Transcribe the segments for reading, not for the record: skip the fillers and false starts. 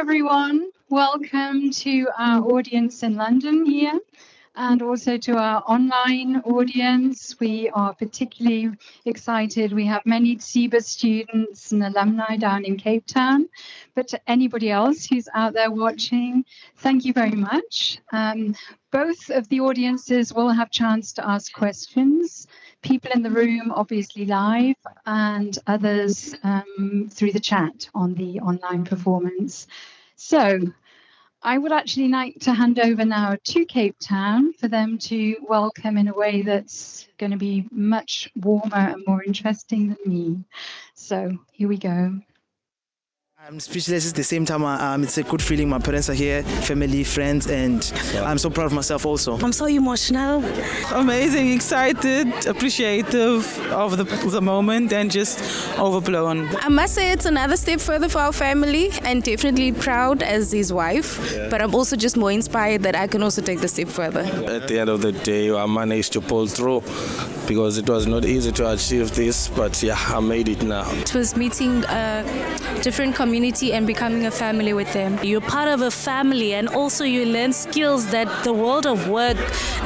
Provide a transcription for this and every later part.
everyone. Welcome to our audience in London here and also to our online audience. We are particularly excited. We have many TSIBA students and alumni down in Cape Town. But to anybody else who's out there watching, thank you very much. Both of the audiences will have chance to ask questions. People in the room, obviously live, and others through the chat on the online performance. So I would actually like to hand over now to Cape Town for them to welcome in a way that's going to be much warmer and more interesting than me. So here we go. I'm speechless at the same time. It's a good feeling. My parents are here, family, friends, and I'm so proud of myself also. I'm so emotional. Amazing, excited, appreciative of the moment, and just overblown. I must say it's another step further for our family, and definitely proud as his wife. Yeah. But I'm also just more inspired that I can also take the step further. At the end of the day, I managed to pull through because it was not easy to achieve this, but yeah, I made it now. It was meeting a different community and becoming a family with them. You're part of a family, and also you learn skills that the world of work,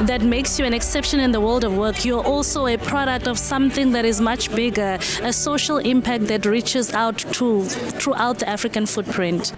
that makes you an exception in the world of work. You're also a product of something that is much bigger, a social impact that reaches out throughout the African footprint.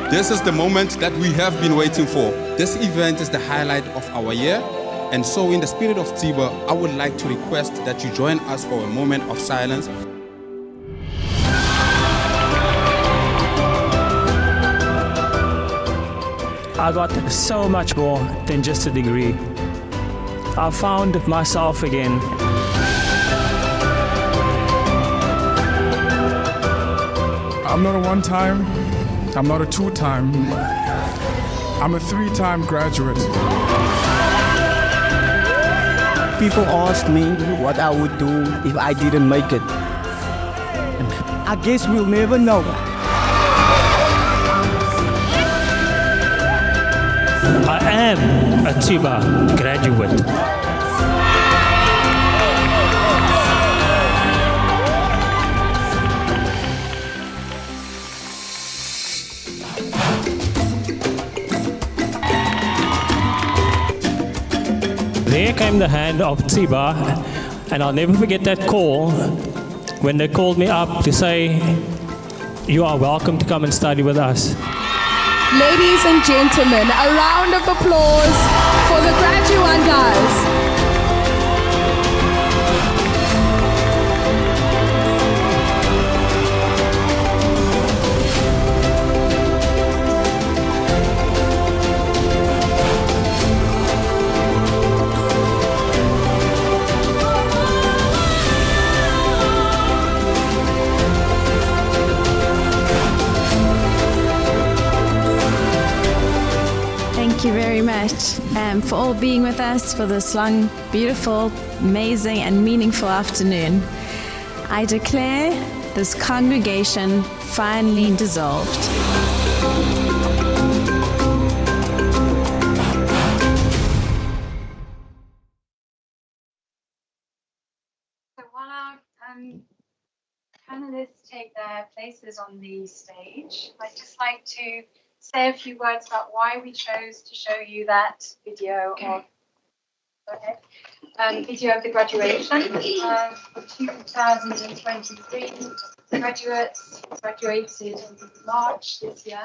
This is the moment that we have been waiting for. This event is the highlight of our year. And so in the spirit of TSIBA, I would like to request that you join us for a moment of silence. I got so much more than just a degree. I found myself again. I'm not a one-time, I'm not a two-time, I'm a three-time graduate. People asked me what I would do if I didn't make it. I guess we'll never know. I am a TSIBA graduate. There came the hand of TSIBA, and I'll never forget that call when they called me up to say, "You are welcome to come and study with us." Ladies and gentlemen, a round of applause for the graduandas. Thank you very much for all being with us for this long, beautiful, amazing and meaningful afternoon. I declare this congregation finally dissolved. panelists take their places on the stage, I'd just like to say a few words about why we chose to show you that video of video of the graduation of 2023. Graduates graduated in March this year.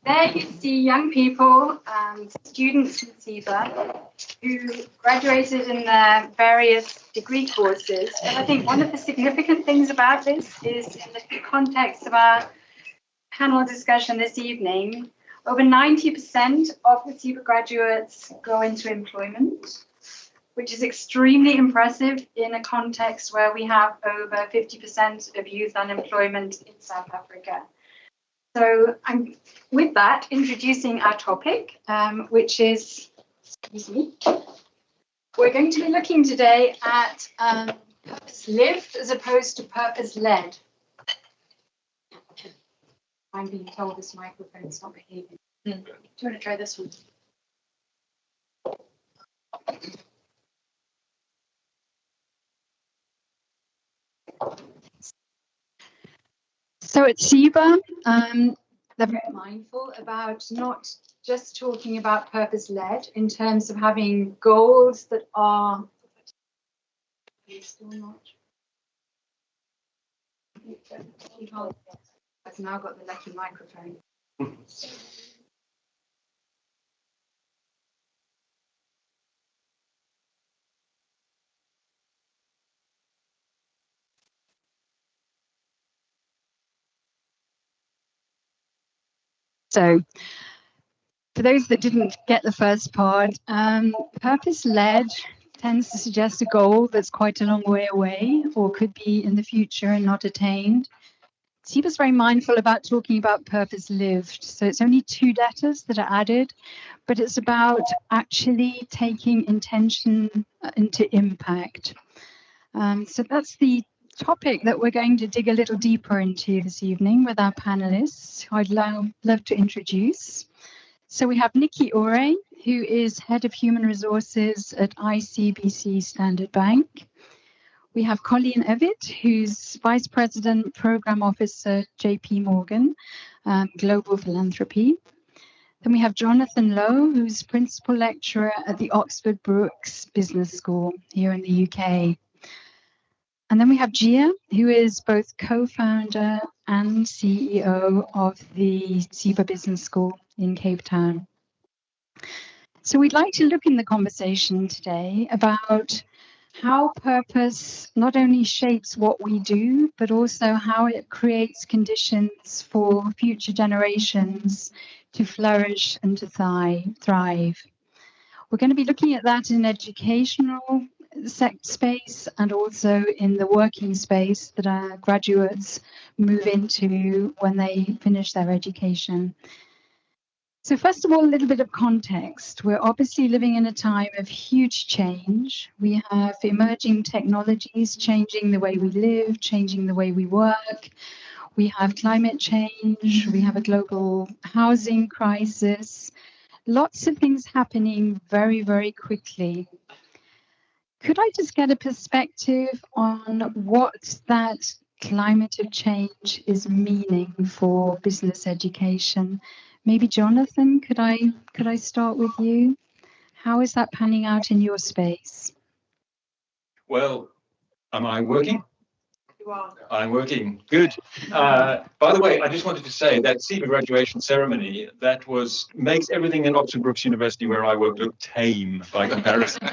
There you see young people and students in TSIBA who graduated in their various degree courses. And I think one of the significant things about this is in the context of our panel discussion this evening, over 90% of the TSIBA graduates go into employment, which is extremely impressive in a context where we have over 50% of youth unemployment in South Africa. So I'm, with that, introducing our topic, which is, excuse me, we're going to be looking today at purpose lived as opposed to purpose led. I'm being told this microphone's not behaving. Do you want to try this one? So at TSIBA, they're very mindful about not just talking about purpose-led in terms of having goals that are still not. I've now got the lucky microphone. So for those that didn't get the first part, purpose-led tends to suggest a goal that's quite a long way away or could be in the future and not attained. TSIBA is very mindful about talking about purpose lived. So it's only 2 letters that are added, but it's about actually taking intention into impact. So that's the topic that we're going to dig a little deeper into this evening with our panelists, who I'd love to introduce. So we have Nicki Auret, who is Head of Human Resources at ICBC Standard Bank. We have Colleen Evitt, who's Vice President, Program Officer, JP Morgan, Global Philanthropy. Then we have Jonathan Louw, who's Principal Lecturer at the Oxford Brookes Business School here in the UK. And then we have Gia, who is both co-founder and CEO of the TSIBA Business School in Cape Town. So we'd like to look in the conversation today about how purpose not only shapes what we do, but also how it creates conditions for future generations to flourish and to thrive. We're going to be looking at that in educational space and also in the working space that our graduates move into when they finish their education. So first of all, a little bit of context. We're obviously living in a time of huge change. We have emerging technologies changing the way we live, changing the way we work. We have climate change. We have a global housing crisis. Lots of things happening very, very quickly. Could I just get a perspective on what that climate of change is meaning for business education? Maybe Jonathan, could I start with you? How is that panning out in your space? Well, am I working? You are. I'm working. Good. By the way, I just wanted to say that TSIBA graduation ceremony makes everything in Oxford Brookes University where I work look tame by comparison.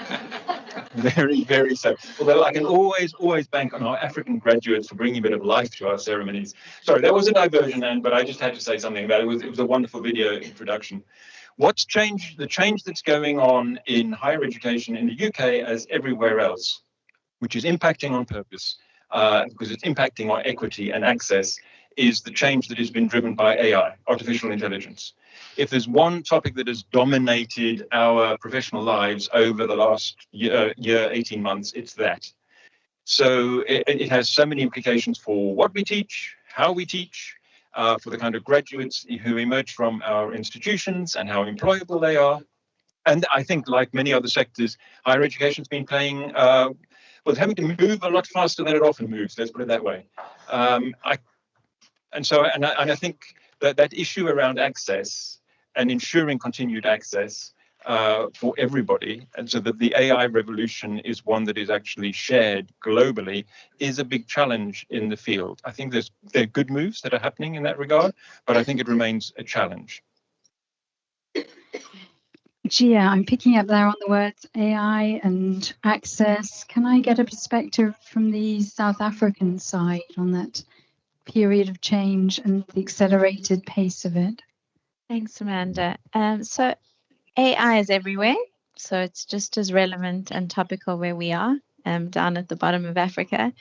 Very, very so. Although I can always bank on our African graduates for bringing a bit of life to our ceremonies. Sorry, that was a diversion, Anne, but I just had to say something about it. It was a wonderful video introduction. What's changed? The change that's going on in higher education in the UK as everywhere else, which is impacting on purpose, because it's impacting on equity and access, is the change that has been driven by AI, artificial intelligence. If there's one topic that has dominated our professional lives over the last year, 18 months, it's that. So it has so many implications for what we teach, how we teach, for the kind of graduates who emerge from our institutions and how employable they are. And I think, like many other sectors, higher education has been playing well, it's having to move a lot faster than it often moves. Let's put it that way. I think that issue around access and ensuring continued access for everybody, and so that the AI revolution is one that is actually shared globally, is a big challenge in the field. I think there are good moves that are happening in that regard, but I think it remains a challenge. Gia, I'm picking up there on the words AI and access. Can I get a perspective from the South African side on that period of change and the accelerated pace of it? Thanks, Amanda. So AI is everywhere, so it's just as relevant and topical where we are, down at the bottom of Africa.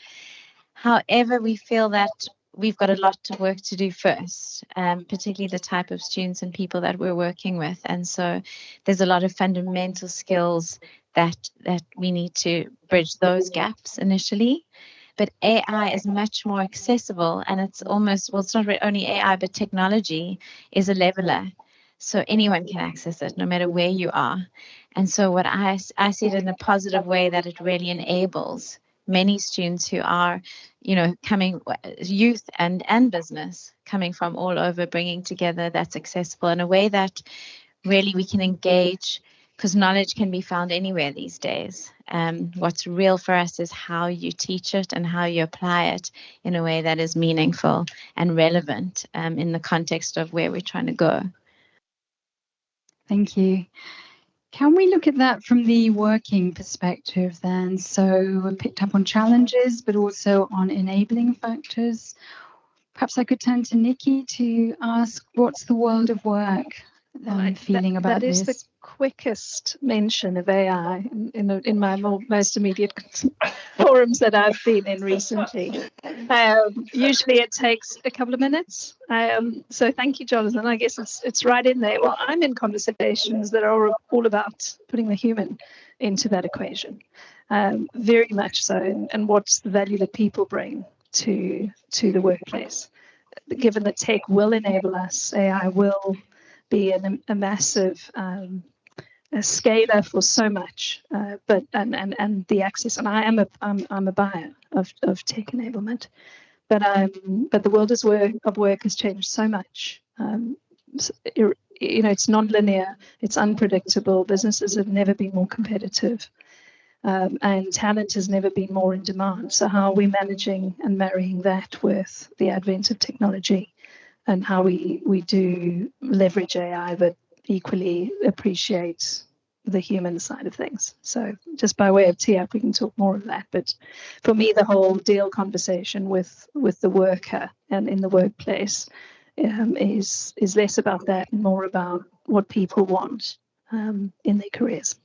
However, we feel that we've got a lot of work to do first, particularly the type of students and people that we're working with. And so there's a lot of fundamental skills that we need to bridge those gaps initially. But AI is much more accessible, and it's almost, well, it's not only AI, but technology is a leveler. So anyone can access it, no matter where you are. And so what I see it in a positive way, that it really enables many students who are, coming, youth and business, coming from all over, bringing together that's accessible in a way that really we can engage, because knowledge can be found anywhere these days. What's real for us is how you teach it and how you apply it in a way that is meaningful and relevant in the context of where we're trying to go. Thank you. Can we look at that from the working perspective then? So we picked up on challenges, but also on enabling factors. Perhaps I could turn to Nicki to ask, what's the world of work feeling about this? That is the quickest mention of AI in my most immediate forums that I've been in recently. Usually it takes a couple of minutes. So thank you, Jonathan. I guess it's right in there. Well, I'm in conversations that are all about putting the human into that equation, very much so, and what's the value that people bring to the workplace. Given that tech will enable us, AI will be a massive a scaler for so much, but the access. And I'm a buyer of tech enablement, but the world of work has changed so much. It's non-linear, it's unpredictable. Businesses have never been more competitive, and talent has never been more in demand. So how are we managing and marrying that with the advent of technology, and how we do leverage AI, but equally appreciate the human side of things? So just by way of tee up, we can talk more of that. But for me, the whole deal conversation with the worker and in the workplace is less about that and more about what people want in their careers.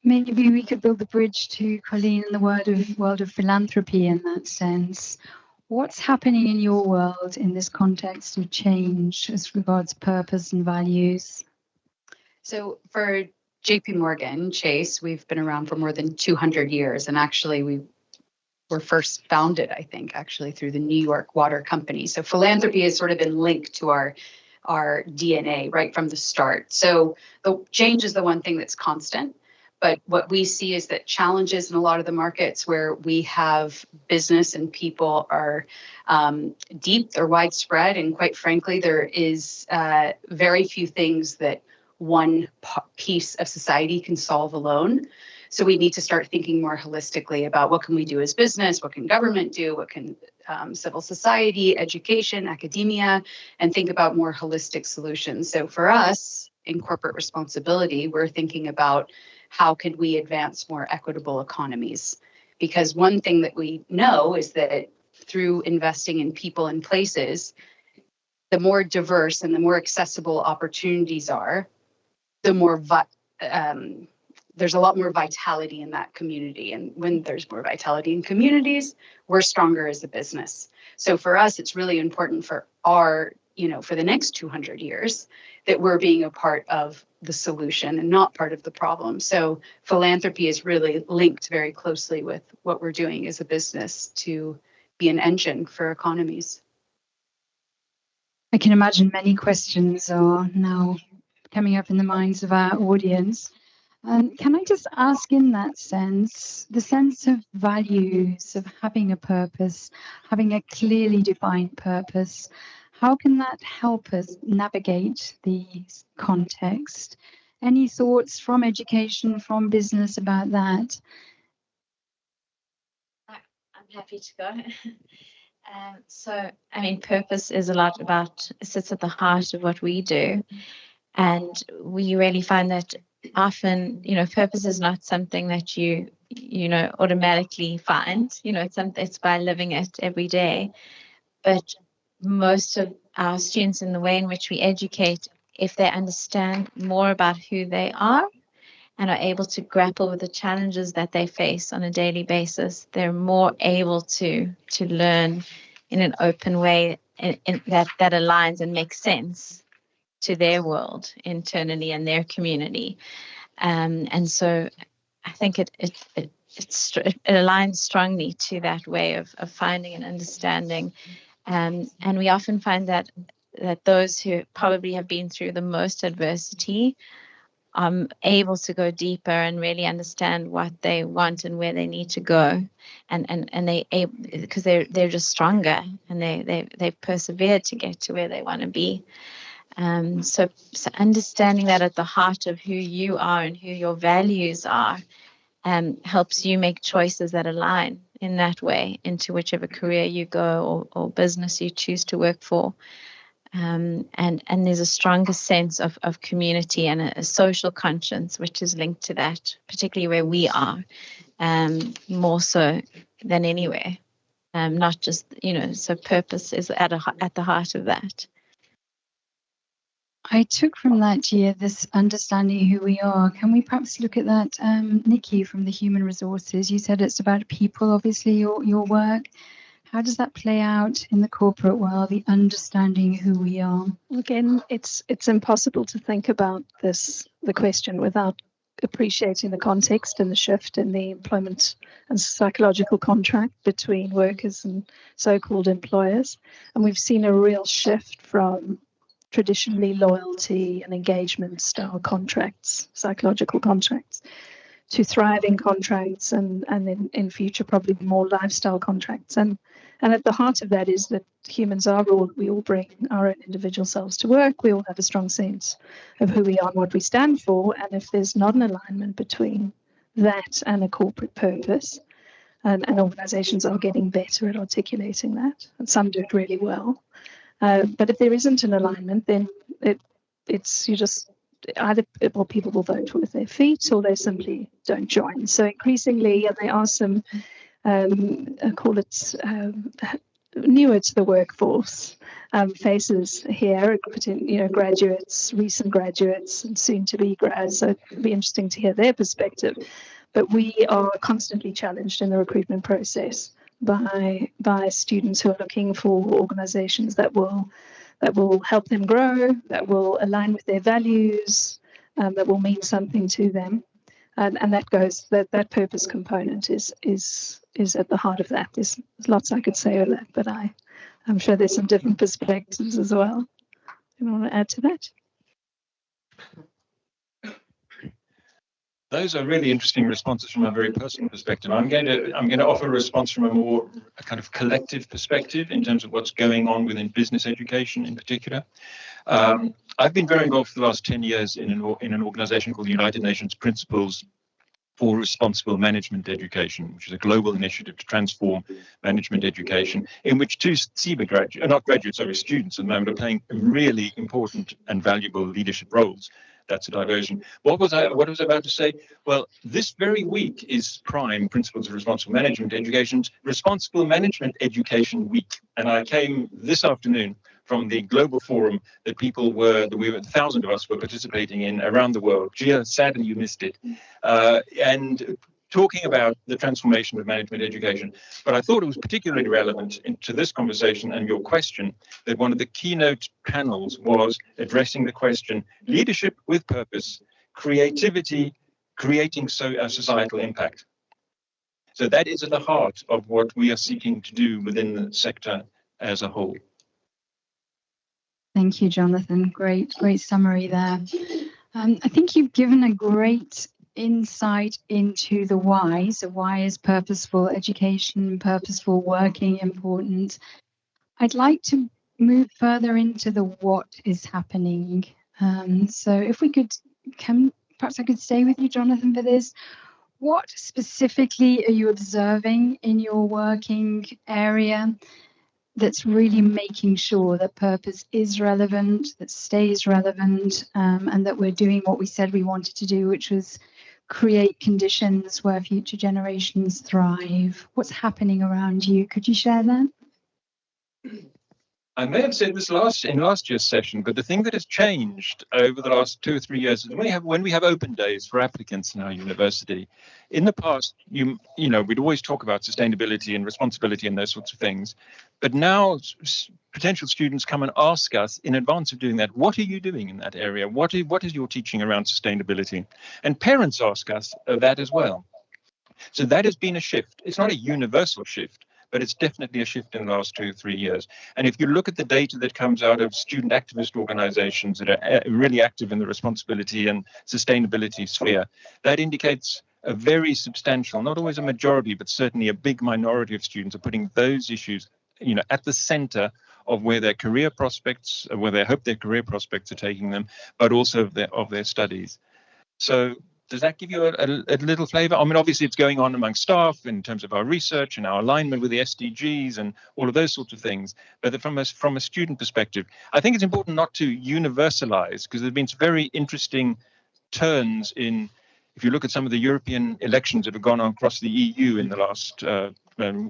Maybe we could build the bridge to Colleen in the world of philanthropy in that sense. What's happening in your world in this context of change as regards purpose and values? So for JP Morgan Chase, we've been around for more than 200 years. And actually, we were first founded, I think, actually through the New York Water Company. So philanthropy has sort of been linked to our DNA right from the start. So the change is the one thing that's constant. But what we see is that challenges in a lot of the markets where we have business and people are deep, they're widespread, and quite frankly, there is very few things that one piece of society can solve alone. So we need to start thinking more holistically about what can we do as business, what can government do, what can civil society, education, academia, and think about more holistic solutions. So for us in corporate responsibility, we're thinking about how can we advance more equitable economies? Because one thing that we know is that through investing in people and places, the more diverse and the more accessible opportunities are, the more there's a lot more vitality in that community. And when there's more vitality in communities, we're stronger as a business. So for us, it's really important for our, for the next 200 years, that we're being a part of the solution and not part of the problem. So philanthropy is really linked very closely with what we're doing as a business to be an engine for economies. I can imagine many questions are now coming up in the minds of our audience. Can I just ask, in that sense, the sense of values, of having a purpose, having a clearly defined purpose, how can that help us navigate the context? Any thoughts from education, from business about that? I'm happy to go. So, I mean, purpose is a lot about, sits at the heart of what we do. And we really find that often, purpose is not something that you automatically find. It's by living it every day. But most of our students, in the way in which we educate, if they understand more about who they are and are able to grapple with the challenges that they face on a daily basis, they're more able to learn in an open way that aligns and makes sense to their world internally and their community. And so I think it aligns strongly to that way of finding and understanding. And we often find that those who probably have been through the most adversity are able to go deeper and really understand what they want and where they need to go, and because they're just stronger, and they persevered to get to where they want to be. So understanding that at the heart of who you are and who your values are helps you make choices that align in that way into whichever career you go or business you choose to work for. And there's a stronger sense of community and a social conscience, which is linked to that, particularly where we are, more so than anywhere. Not just, so purpose is at the heart of that. I took from that, Gia, this understanding who we are. Can we perhaps look at that, Nicki, from the human resources? You said it's about people, obviously, your work. How does that play out in the corporate world, the understanding who we are? Again, it's impossible to think about the question without appreciating the context and the shift in the employment and psychological contract between workers and so-called employers. And we've seen a real shift from traditionally loyalty and engagement style contracts, psychological contracts, to thriving contracts and in future probably more lifestyle contracts. And at the heart of that is that humans we all bring our own individual selves to work. We all have a strong sense of who we are and what we stand for. And if there's not an alignment between that and a corporate purpose, and organizations are getting better at articulating that, and some do it really well. But if there isn't an alignment, then it's you just either people will vote with their feet or they simply don't join. So increasingly, there are some I call it newer to the workforce faces here, graduates, recent graduates, and soon to be grads. So it'll be interesting to hear their perspective. But we are constantly challenged in the recruitment process by students who are looking for organizations that will help them grow, that will align with their values, that will mean something to them. And that purpose component is at the heart of that. There's lots I could say on that, but I'm sure there's some different perspectives as well. You want to add to that? Those are really interesting responses from a very personal perspective. I'm going to offer a response from a kind of collective perspective in terms of what's going on within business education in particular. I've been very involved for the last 10 years in an organization called the United Nations Principles for Responsible Management Education, which is a global initiative to transform management education, in which two TSIBA students at the moment are playing really important and valuable leadership roles. That's a diversion. What was I about to say? Well, this very week is Prime Principles of Responsible Management Education's Responsible Management Education Week. And I came this afternoon from the global forum that 1,000 of us were participating in around the world. Gia, sadly you missed it. And talking about the transformation of management education. But I thought it was particularly relevant to this conversation and your question that one of the keynote panels was addressing the question, leadership with purpose, creativity, creating a societal impact. So that is at the heart of what we are seeking to do within the sector as a whole. Thank you, Jonathan. Great summary there. I think you've given a great insight into the why. So why is purposeful education, purposeful working important? I'd like to move further into the what is happening. So if we could perhaps I could stay with you, Jonathan, for this. What specifically are you observing in your working area that's really making sure that purpose is relevant, that stays relevant, and that we're doing what we said we wanted to do, which was create conditions where future generations thrive? What's happening around you? Could you share that? I may have said this in last year's session, but the thing that has changed over the last 2 or 3 years is when we have open days for applicants in our university. In the past, we'd always talk about sustainability and responsibility and those sorts of things, but now potential students come and ask us in advance of doing that, what are you doing in that area? What is your teaching around sustainability? And parents ask us that as well. So that has been a shift. It's not a universal shift, but it's definitely a shift in the last 2 or 3 years. And if you look at the data that comes out of student activist organizations that are really active in the responsibility and sustainability sphere, that indicates a very substantial, not always a majority, but certainly a big minority of students are putting those issues, at the center of where their career prospects, where they hope their career prospects are taking them, but also of their studies. So does that give you a little flavor? I mean, obviously it's going on among staff in terms of our research and our alignment with the SDGs and all of those sorts of things. But from a student perspective, I think it's important not to universalize, because there have been some very interesting turns in, if you look at some of the European elections that have gone on across the EU in the last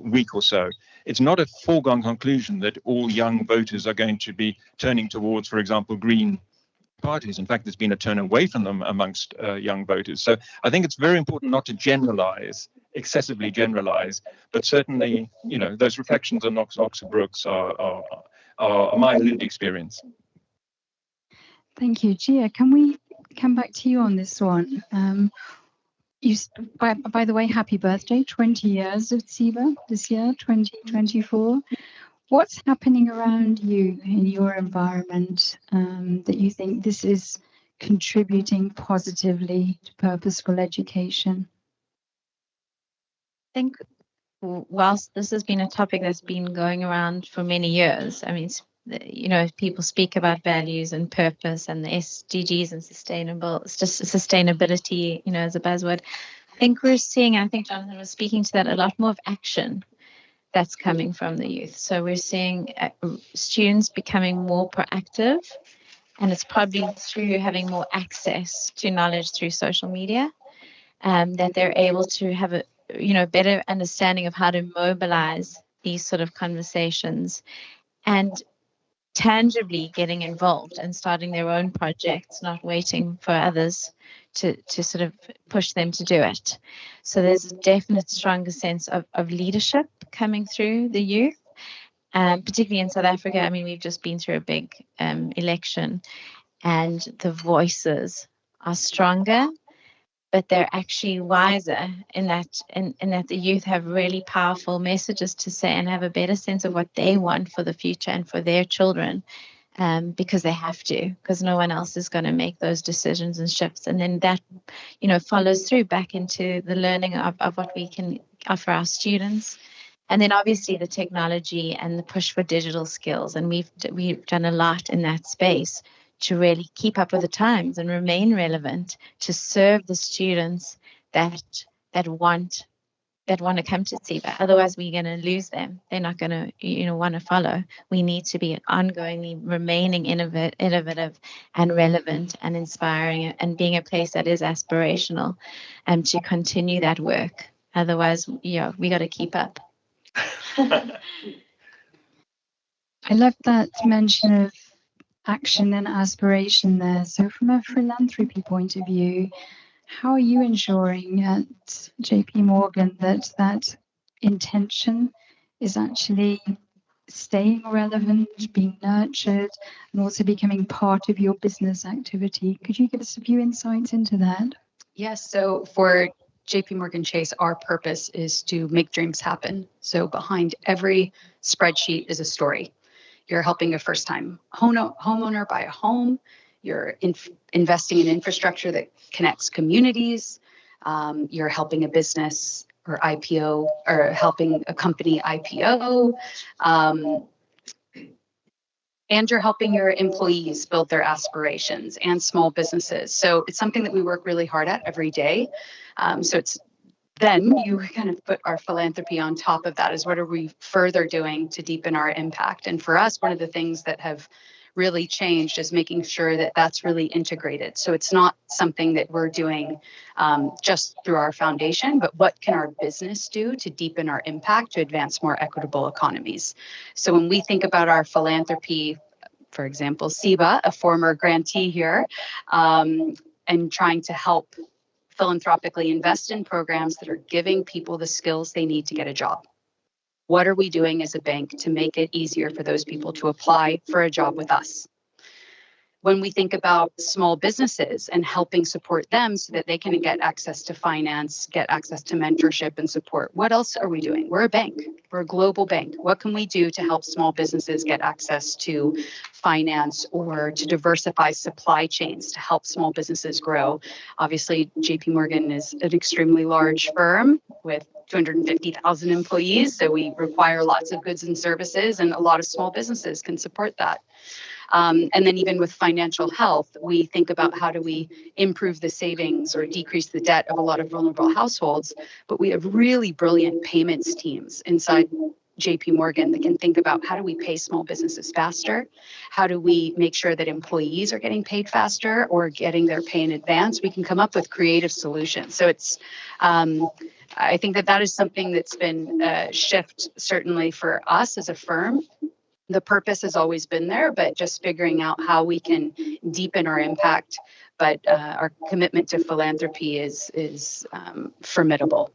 week or so, it's not a foregone conclusion that all young voters are going to be turning towards, for example, green parties. In fact, there's been a turn away from them amongst young voters. So I think it's very important not to generalize, excessively generalize, but certainly, those reflections on Oxford Brookes are my lived experience. Thank you. Gia, can we come back to you on this one? By the way, happy birthday, 20 years of TSIBA this year, 2024. What's happening around you in your environment that you think this is contributing positively to purposeful education? I think whilst this has been a topic that's been going around for many years, I mean, people speak about values and purpose and the SDGs and sustainability, as a buzzword. I think we're seeing, and I think Jonathan was speaking to that, a lot more of action that's coming from the youth. So we're seeing students becoming more proactive, and it's probably through having more access to knowledge through social media, that they're able to have a better understanding of how to mobilize these sort of conversations and tangibly getting involved and starting their own projects, not waiting for others to sort of push them to do it. So there's a definite stronger sense of leadership coming through the youth, particularly in South Africa. I mean, we've just been through a big election, and the voices are stronger, but they're actually wiser in that the youth have really powerful messages to say and have a better sense of what they want for the future and for their children, because they have to, because no one else is going to make those decisions and shifts. And then that, follows through back into the learning of what we can offer our students. And then obviously the technology and the push for digital skills. And we've done a lot in that space to really keep up with the times and remain relevant to serve the students that want to come to TSIBA. Otherwise, we're going to lose them. They're not going to want to follow. We need to be ongoingly remaining innovative and relevant and inspiring, and being a place that is aspirational, and to continue that work. Otherwise, we got to keep up. I love that mention of action and aspiration there. So from a philanthropy point of view, how are you ensuring at JP Morgan that intention is actually staying relevant, being nurtured, and also becoming part of your business activity? Could you give us a few insights into that? Yes, so for JP Morgan Chase, our purpose is to make dreams happen. So behind every spreadsheet is a story. You're helping a first-time homeowner buy a home. You're investing in infrastructure that connects communities. you're helping a business or IPO, or helping a company IPO, and you're helping your employees build their aspirations and small businesses. So it's something that we work really hard at every day. So it's then you kind of put our philanthropy on top of that, is what are we further doing to deepen our impact? And for us, one of the things that have really changed is making sure that that's really integrated. So it's not something that we're doing just through our foundation, but what can our business do to deepen our impact to advance more equitable economies? So when we think about our philanthropy, for example, TSIBA, a former grantee here, and trying to help philanthropically invest in programs that are giving people the skills they need to get a job. What are we doing as a bank to make it easier for those people to apply for a job with us? When we think about small businesses and helping support them so that they can get access to finance, get access to mentorship and support, what else are we doing? We're a bank. We're a global bank. What can we do to help small businesses get access to finance or to diversify supply chains to help small businesses grow? Obviously, JP Morgan is an extremely large firm with 250,000 employees, so we require lots of goods and services, and a lot of small businesses can support that. And then even with financial health, we think about how do we improve the savings or decrease the debt of a lot of vulnerable households, but we have really brilliant payments teams inside JP Morgan that can think about how do we pay small businesses faster? How do we make sure that employees are getting paid faster or getting their pay in advance? We can come up with creative solutions. So it's, I think that is something that's been a shift certainly for us as a firm. The purpose has always been there, but just figuring out how we can deepen our impact. But our commitment to philanthropy is formidable.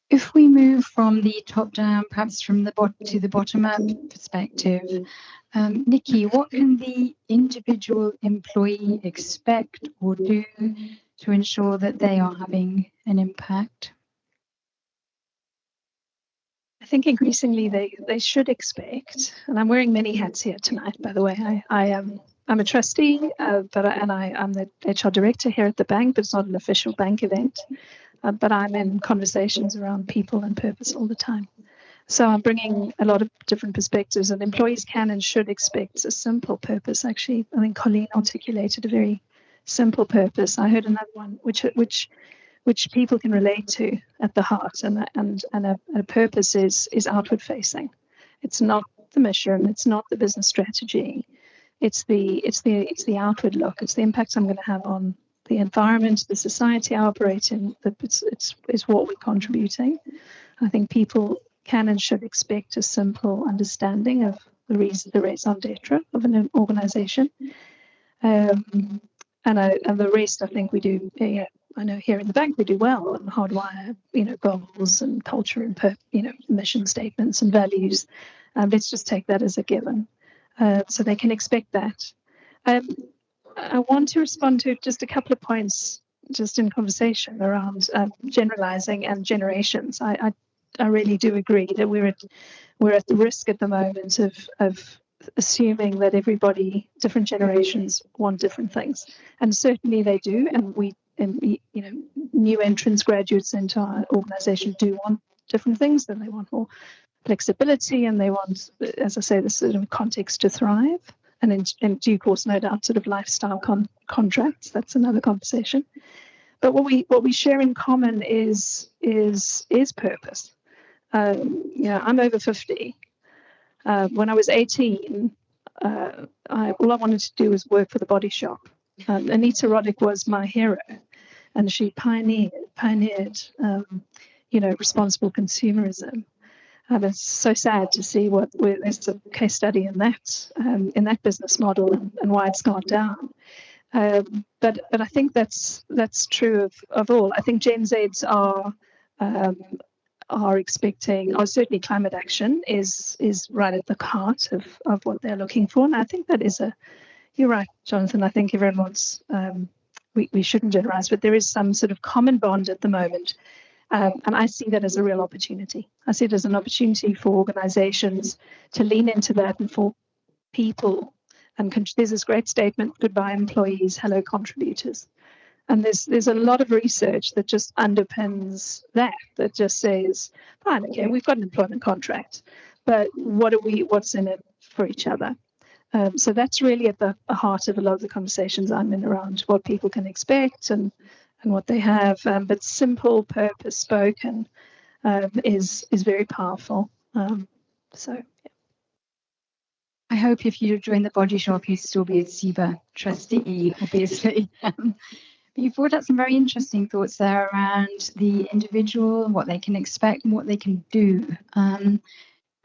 If we move from the top down, perhaps from the to the bottom up perspective, Nicki, what can the individual employee expect or do to ensure that they are having an impact? I think increasingly they should expect, and I'm wearing many hats here tonight, by the way. I'm a trustee, I'm the HR director here at the bank, but it's not an official bank event. But I'm in conversations around people and purpose all the time. So I'm bringing a lot of different perspectives, and employees can and should expect a simple purpose. Actually, I think Colleen articulated a very simple purpose. I heard another one, which people can relate to at the heart, and a purpose is outward facing. It's not the mission, it's not the business strategy. It's the outward look. It's the impact I'm going to have on the environment, the society I operate in. It's what we're contributing. I think people can and should expect a simple understanding of the raison d'etre of an organization, and the rest I think we do. Yeah, I know here in the bank we do well and hardwire, goals and culture and mission statements and values. Let's just take that as a given, so they can expect that. I want to respond to just a couple of points just in conversation around generalizing and generations. I really do agree that we're at the risk at the moment of assuming that different generations want different things, and certainly they do. And new entrants, graduates into our organization do want different things. Then they want more flexibility, and they want, as I say, this sort of context to thrive. And in due course, no doubt, sort of lifestyle contracts. That's another conversation. But what we share in common is purpose. I'm over 50. When I was 18, all I wanted to do was work for the Body Shop. Anita Roddick was my hero, and she pioneered responsible consumerism. It's so sad to see there's a case study in that business model and why it's gone down. But I think that's true of all. I think Gen Zs are expecting, or certainly climate action is right at the heart of what they're looking for. And I think that is you're right, Jonathan. I think everyone's we shouldn't generalize, but there is some sort of common bond at the moment. And I see that as a real opportunity. I see it as an opportunity for organizations to lean into that, and for people. And there's this great statement, goodbye employees, hello contributors. And there's a lot of research that just underpins that just says, fine, okay, we've got an employment contract, but what's in it for each other? So that's really at the heart of a lot of the conversations I'm in around what people can expect and what they have. But simple purpose spoken is very powerful. So. I hope if you join the body shop, you'd still be a TSIBA trustee, obviously. You brought up some very interesting thoughts there around the individual, what they can expect and what they can do.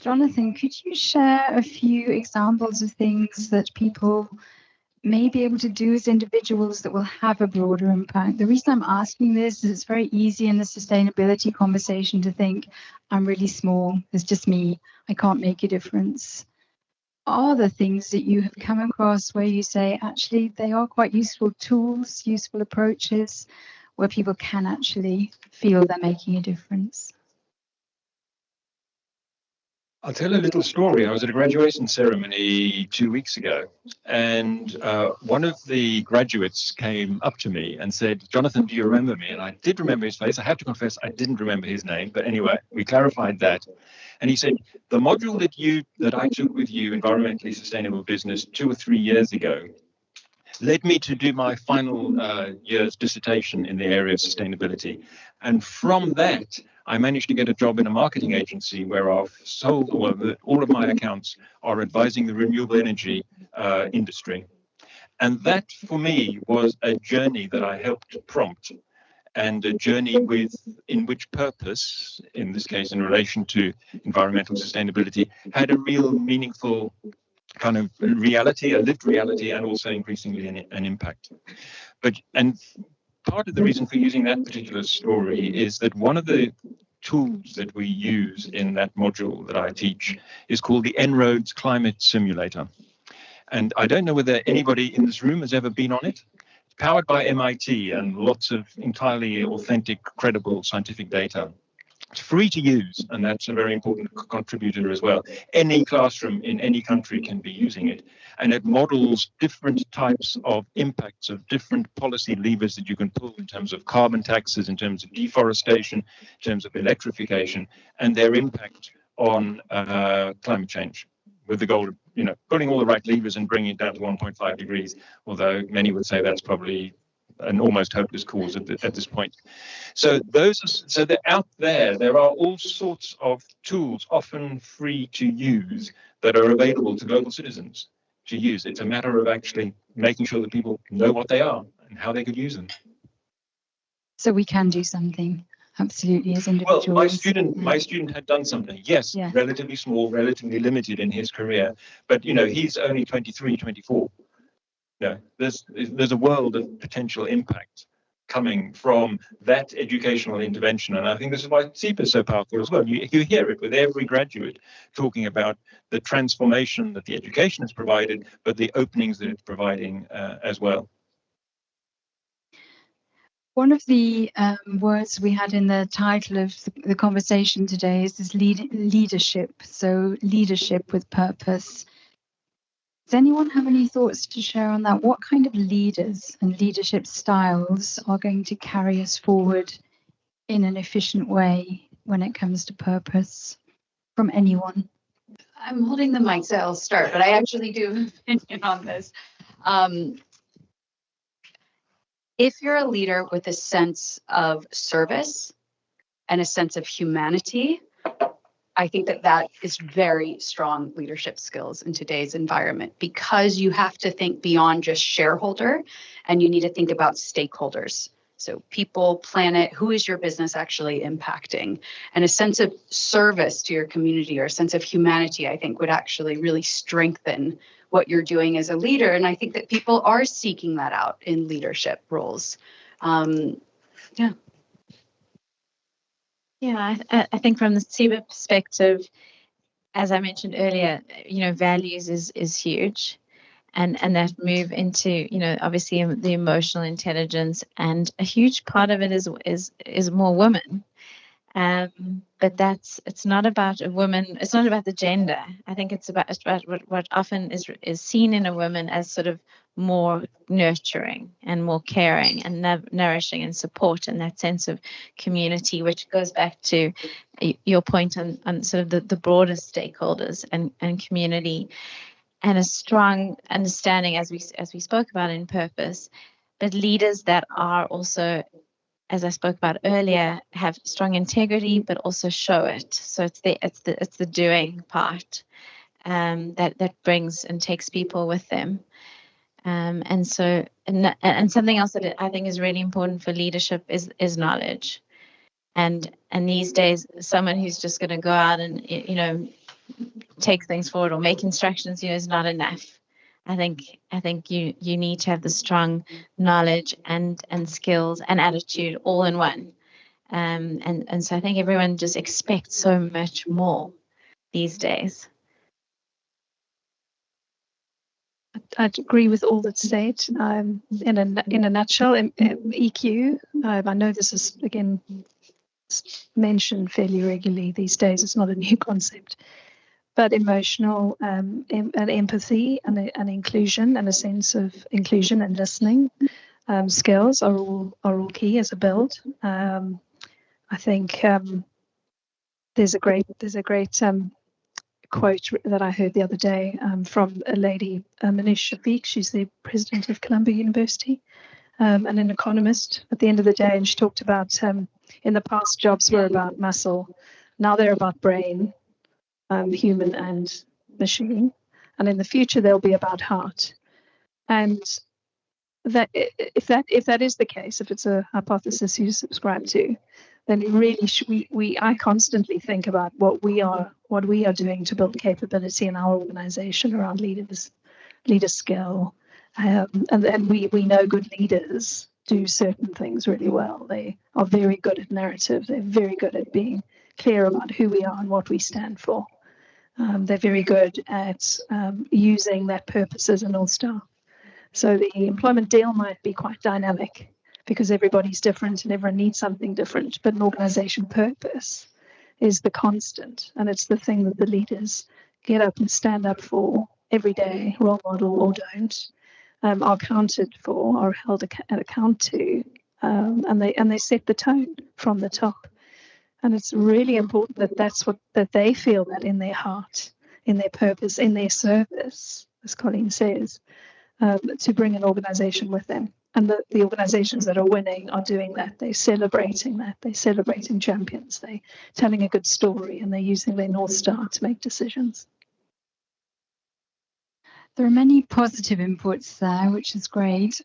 Jonathan, could you share a few examples of things that people may be able to do as individuals that will have a broader impact? The reason I'm asking this is it's very easy in the sustainability conversation to think, I'm really small, it's just me, I can't make a difference. Are there things that you have come across where you say, actually, they are quite useful tools, useful approaches, where people can actually feel they're making a difference? I'll tell a little story. I was at a graduation ceremony 2 weeks ago, and one of the graduates came up to me and said, Jonathan, do you remember me? And I did remember his face. I have to confess, I didn't remember his name. But anyway, we clarified that. And he said, the module that I took with you, Environmentally Sustainable Business, 2 or 3 years ago, led me to do my final year's dissertation in the area of sustainability. And from that, I managed to get a job in a marketing agency where all of my accounts are advising the renewable energy industry. And that, for me, was a journey that I helped prompt, and a journey in which purpose, in this case in relation to environmental sustainability, had a real meaningful kind of reality, a lived reality, and also increasingly an impact. And part of the reason for using that particular story is that one of the tools that we use in that module that I teach is called the En-ROADS Climate Simulator. And I don't know whether anybody in this room has ever been on it. It's powered by MIT and lots of entirely authentic, credible scientific data. It's free to use, and that's a very important contributor as well. Any classroom in any country can be using it, and it models different types of impacts of different policy levers that you can pull in terms of carbon taxes, in terms of deforestation, in terms of electrification, and their impact on climate change, with the goal of pulling all the right levers and bringing it down to 1.5 degrees, although many would say that's probably an almost hopeless cause at this point. So they're out there. There are all sorts of tools, often free to use, that are available to global citizens to use. It's a matter of actually making sure that people know what they are and how they could use them. So we can do something, absolutely, as individuals. Well, my student had done something. Yes, yeah. Relatively small, relatively limited in his career, but he's only 23, 24. There's a world of potential impact coming from that educational intervention. And I think this is why TSIBA is so powerful as well. You hear it with every graduate talking about the transformation that the education has provided, but the openings that it's providing as well. One of the words we had in the title of the conversation today is this leadership. So leadership with purpose. Does anyone have any thoughts to share on that? What kind of leaders and leadership styles are going to carry us forward in an efficient way when it comes to purpose, from anyone? I'm holding the mic, so I'll start, but I actually do have an opinion on this. If you're a leader with a sense of service and a sense of humanity, I think that is very strong leadership skills in today's environment, because you have to think beyond just shareholder, and you need to think about stakeholders. So people, planet, who is your business actually impacting? And a sense of service to your community, or a sense of humanity, I think would actually really strengthen what you're doing as a leader. And I think that people are seeking that out in leadership roles. Yeah, I think from the TSIBA perspective, as I mentioned earlier, values is huge, and that move into obviously the emotional intelligence, and a huge part of it is more women, But it's not about a woman. It's not about the gender. I think it's about what often is seen in a woman as sort of more nurturing and more caring and nourishing and support, and that sense of community, which goes back to your point on sort of the broader stakeholders and community, and a strong understanding, as we spoke about in purpose, but leaders that are also, as I spoke about earlier, have strong integrity, but also show it. So it's the doing part that brings and takes people with them. And something else that I think is really important for leadership is knowledge. And these days, someone who's just going to go out and take things forward or make instructions, is not enough. I think you need to have the strong knowledge and skills and attitude all in one. And so I think everyone just expects so much more these days. I'd agree with all that's said. In a nutshell, EQ. I know this is again mentioned fairly regularly these days. It's not a new concept. But emotional and empathy and inclusion and a sense of inclusion and listening skills are all key as a build. I think there's a great quote that I heard the other day from a lady, Manish Shafiq. She's the president of Columbia University and an economist at the end of the day. And she talked about in the past jobs were about muscle, now they're about brain. Human and machine, and in the future they'll be about heart. And that if that is the case, if it's a hypothesis you subscribe to, then really I constantly think about what we are doing to build capability in our organization around leader skill, and we know good leaders do certain things really well. They are very good at narrative. They're very good at being clear about who we are and what we stand for. They're very good at using that purpose as a North Star. So the employment deal might be quite dynamic because everybody's different and everyone needs something different. But an organization purpose is the constant, and it's the thing that the leaders get up and stand up for every day, role model or don't, are counted for, are held account to, and they set the tone from the top. And it's really important that they feel that in their heart, in their purpose, in their service, as Colleen says, to bring an organization with them. And the organizations that are winning are doing that. They're celebrating that. They're celebrating champions. They're telling a good story, and they're using their North Star to make decisions. There are many positive inputs there, which is great.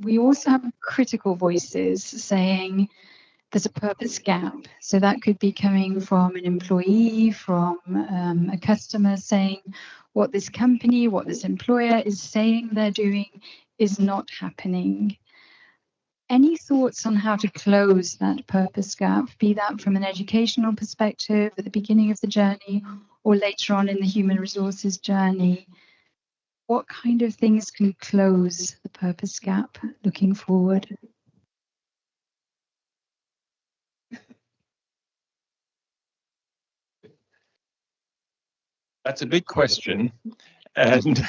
We also have critical voices saying, there's a purpose gap. So that could be coming from an employee, from a customer saying what this company, what this employer is saying they're doing is not happening. Any thoughts on how to close that purpose gap, be that from an educational perspective at the beginning of the journey or later on in the human resources journey? What kind of things can close the purpose gap looking forward? That's a big question, and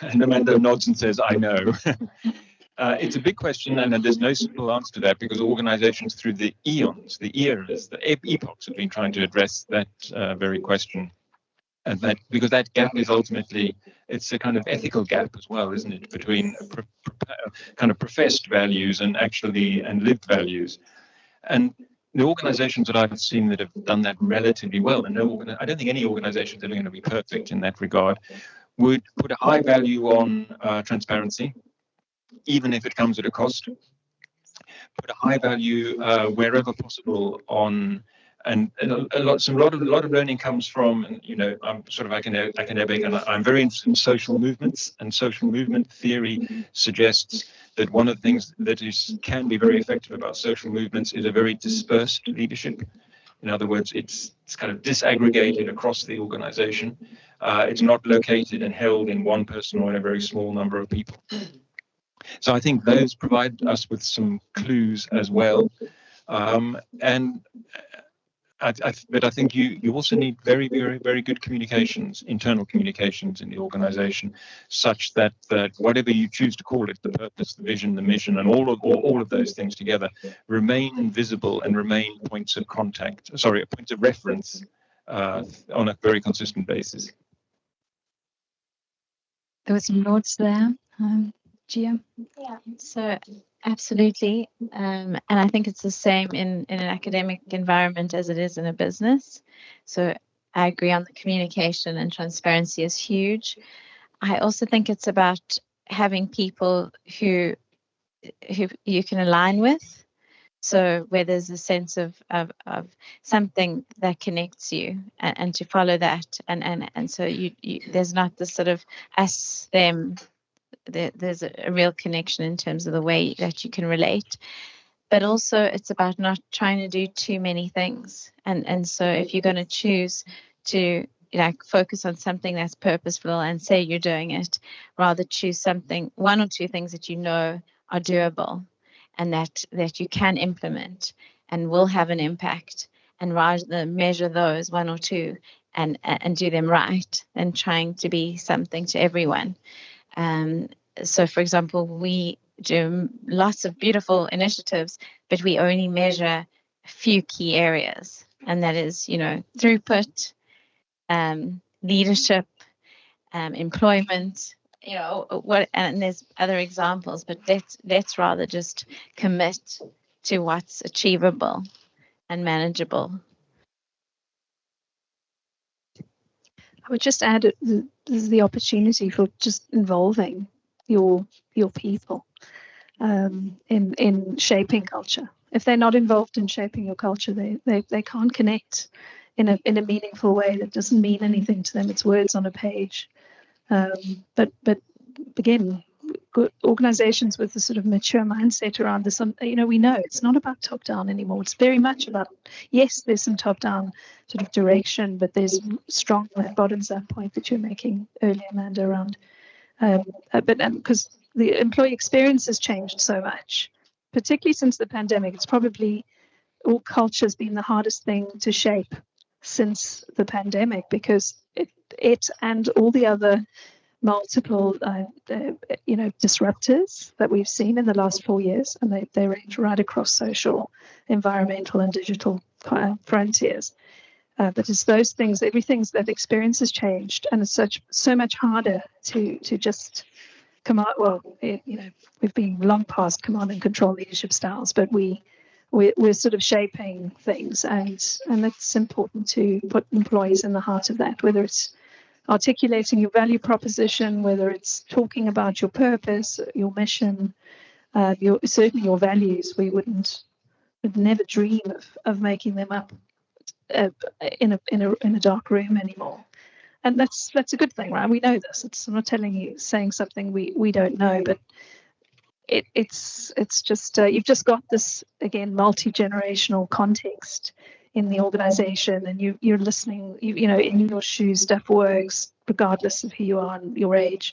Amanda nods and says, I know. It's a big question, and there's no simple answer to that, because organizations through the eons, the eras, the epochs have been trying to address that very question. And that, because that gap is ultimately, it's a kind of ethical gap as well, isn't it, between kind of professed values and lived values. And the organizations that I've seen that have done that relatively well, and I don't think any organizations that are going to be perfect in that regard, would put a high value on transparency, even if it comes at a cost. Put a high value wherever possible on, and a lot of learning comes from, and I'm sort of academic, and I'm very interested in social movements, and social movement theory suggests that one of the things that can be very effective about social movements is a very dispersed leadership. In other words, it's kind of disaggregated across the organization. It's not located and held in one person or in a very small number of people. So I think those provide us with some clues as well. And but I think you also need very, very, very good communications, internal communications in the organization, such that whatever you choose to call it, the purpose, the vision, the mission, and all of those things together remain visible and remain points of points of reference on a very consistent basis. There were some nods there. Gia? Yeah, so absolutely. And I think it's the same in an academic environment as it is in a business. So I agree on the communication and transparency is huge. I also think it's about having people who you can align with. So where there's a sense of something that connects you and to follow that. And so you there's not this sort of us, them. There's a real connection in terms of the way that you can relate, but also it's about not trying to do too many things. And so if you're going to choose to focus on something that's purposeful and say you're doing it, rather choose one or two things that you know are doable and that you can implement and will have an impact, and rather measure those one or two and do them right than trying to be something to everyone. So, for example, we do lots of beautiful initiatives, but we only measure a few key areas, and that is, throughput, leadership, employment, and there's other examples, but let's rather just commit to what's achievable and manageable. I would just add this is the opportunity for just involving your people in shaping culture. If they're not involved in shaping your culture, they can't connect in a meaningful way. That doesn't mean anything to them. It's words on a page. But again, good organizations with a sort of mature mindset around this, we know it's not about top down anymore. It's very much about, yes, there's some top down sort of direction, but there's strong bottoms up point that you're making earlier, Amanda, around. But because the employee experience has changed so much, particularly since the pandemic, it's probably all culture's been the hardest thing to shape since the pandemic, because it and all the other multiple disruptors that we've seen in the last 4 years, and they range right across social, environmental, and digital frontiers. But it's those things, that experience has changed, and it's so much harder to just come out. Well, we've been long past command and control leadership styles, but we're sort of shaping things, and it's important to put employees in the heart of that, whether it's articulating your value proposition, whether it's talking about your purpose, your mission, certainly your values. We would never dream of making them up in a dark room anymore, and that's a good thing, right? We know this. I'm not saying something we don't know, but it's just you've just got this, again, multi-generational context in the organization, and you're listening. In your shoes, stuff works regardless of who you are and your age.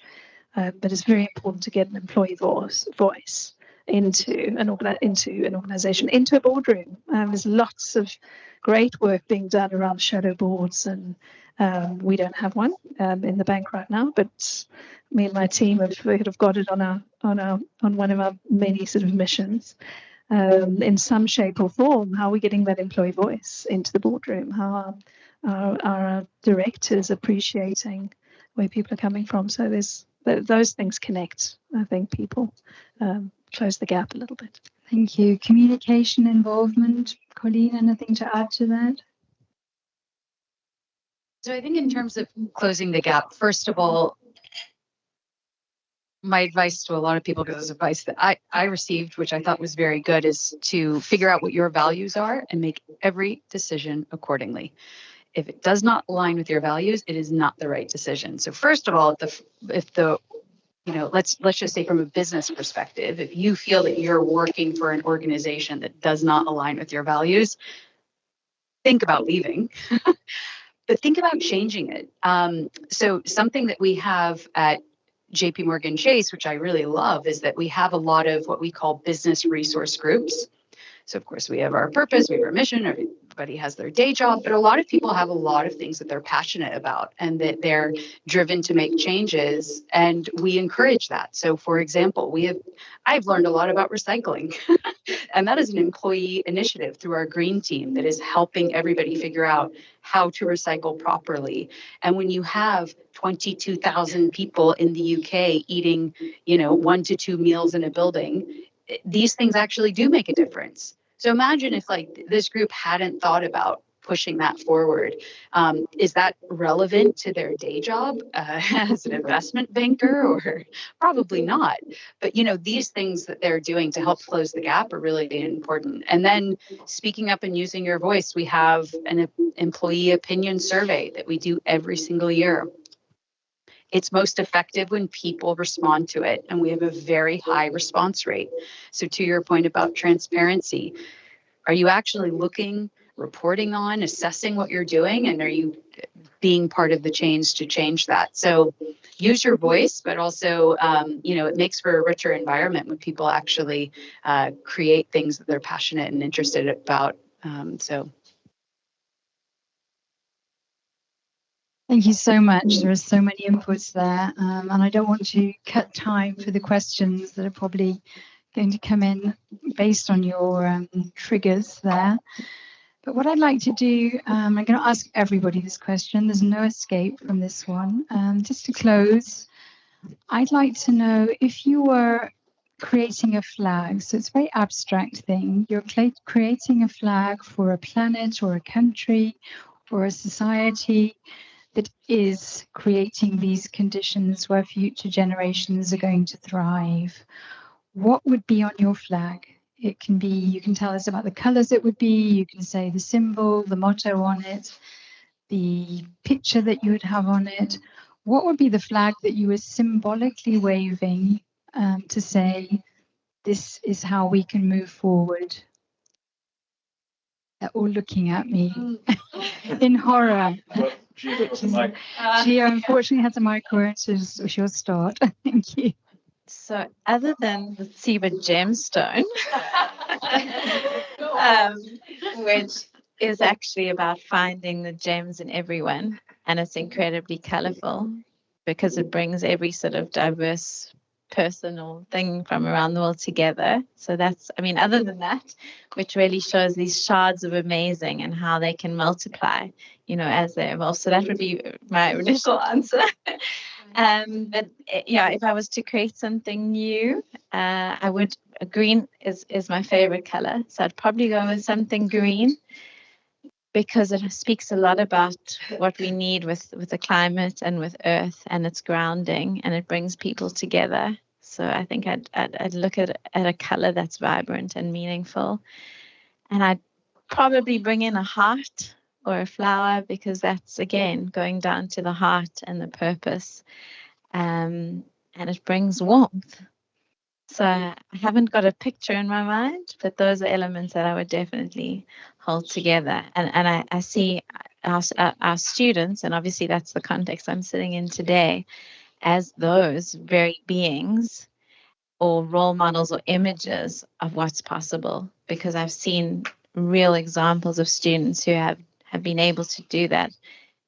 But it's very important to get an employee voice into an organization, into a boardroom. There's lots of great work being done around shadow boards, and we don't have one in the bank right now, but me and my team have got it on one of our many sort of missions. In some shape or form, how are we getting that employee voice into the boardroom? How are our directors appreciating where people are coming from? So those things connect. I think people close the gap a little bit. Thank you. Communication involvement. Colleen, anything to add to that? So I think in terms of closing the gap, first of all, my advice to a lot of people, because it's advice that I received, which I thought was very good, is to figure out what your values are and make every decision accordingly. If it does not align with your values, it is not the right decision. So first of all, let's just say from a business perspective, if you feel that you're working for an organization that does not align with your values, think about leaving. But think about changing it. So something that we have at JP Morgan Chase, which I really love, is that we have a lot of what we call business resource groups. So of course we have our purpose, we have our mission, everybody has their day job, but a lot of people have a lot of things that they're passionate about and that they're driven to make changes, and we encourage that. So for example, I've learned a lot about recycling and that is an employee initiative through our green team that is helping everybody figure out how to recycle properly. And when you have 22,000 people in the UK eating, 1 to 2 meals in a building, these things actually do make a difference. So imagine if this group hadn't thought about pushing that forward. Is that relevant to their day job as an investment banker? Or probably not. But, these things that they're doing to help close the gap are really important. And then speaking up and using your voice, we have an employee opinion survey that we do every single year. It's most effective when people respond to it, and we have a very high response rate. So to your point about transparency, are you actually looking, reporting on, assessing what you're doing, and are you being part of the change to change that? So use your voice, but also, it makes for a richer environment when people actually create things that they're passionate and interested about. Thank you so much. There are so many inputs there, and I don't want to cut time for the questions that are probably going to come in based on your triggers there. But what I'd like to do, I'm going to ask everybody this question. There's no escape from this one. Just to close, I'd like to know if you were creating a flag. So it's a very abstract thing. You're creating a flag for a planet or a country or a society that is creating these conditions where future generations are going to thrive. What would be on your flag? It can be, you can tell us about the colors it would be, you can say the symbol, the motto on it, the picture that you would have on it. What would be the flag that you were symbolically waving to say, this is how we can move forward? They're all looking at me in horror. Well, Gia unfortunately has a micro, so she'll start. Thank you. So other than the TSIBA gemstone, which is actually about finding the gems in everyone, and it's incredibly colorful because it brings every sort of diverse personal thing from around the world together. So that's, other than that, which really shows these shards of amazing and how they can multiply, as they evolve. So that would be my initial answer. But yeah, if I was to create something new, green is my favorite color. So I'd probably go with something green because it speaks a lot about what we need with the climate and with Earth, and it's grounding and it brings people together. So I think I'd look at a color that's vibrant and meaningful, and I'd probably bring in a heart or a flower because that's again going down to the heart and the purpose, and it brings warmth. So I haven't got a picture in my mind, but those are elements that I would definitely hold together. And I see our students, and obviously that's the context I'm sitting in today, as those very beings or role models or images of what's possible, because I've seen real examples of students who have been able to do that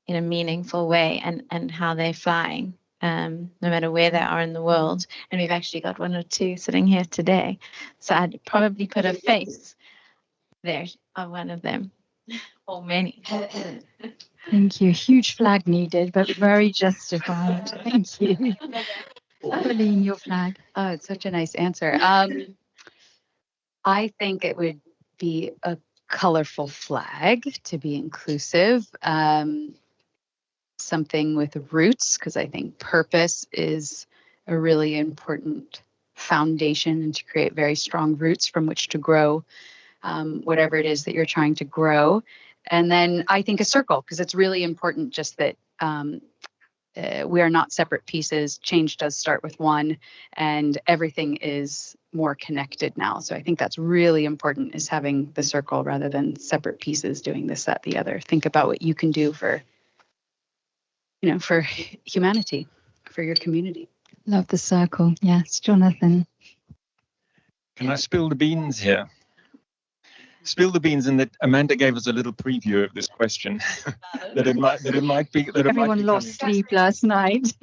in a meaningful way, and how they're flying. No matter where they are in the world. And we've actually got 1 or 2 sitting here today. So I'd probably put a face there of one of them, or many. Thank you. Huge flag needed, but very justified. Thank you. Evelyn, your flag. Oh, it's such a nice answer. I think it would be a colorful flag to be inclusive. Something with roots, because I think purpose is a really important foundation, and to create very strong roots from which to grow whatever it is that you're trying to grow. And then I think a circle, because it's really important just that we are not separate pieces. Change does start with one, and everything is more connected now. So I think that's really important, is having the circle rather than separate pieces doing this, that, the other. Think about what you can do for humanity, for your community. Love the circle. Yes, Jonathan. Can I spill the beans here? spill the beans in that Amanda gave us a little preview of this question. that it might be. Everyone lost sleep last night.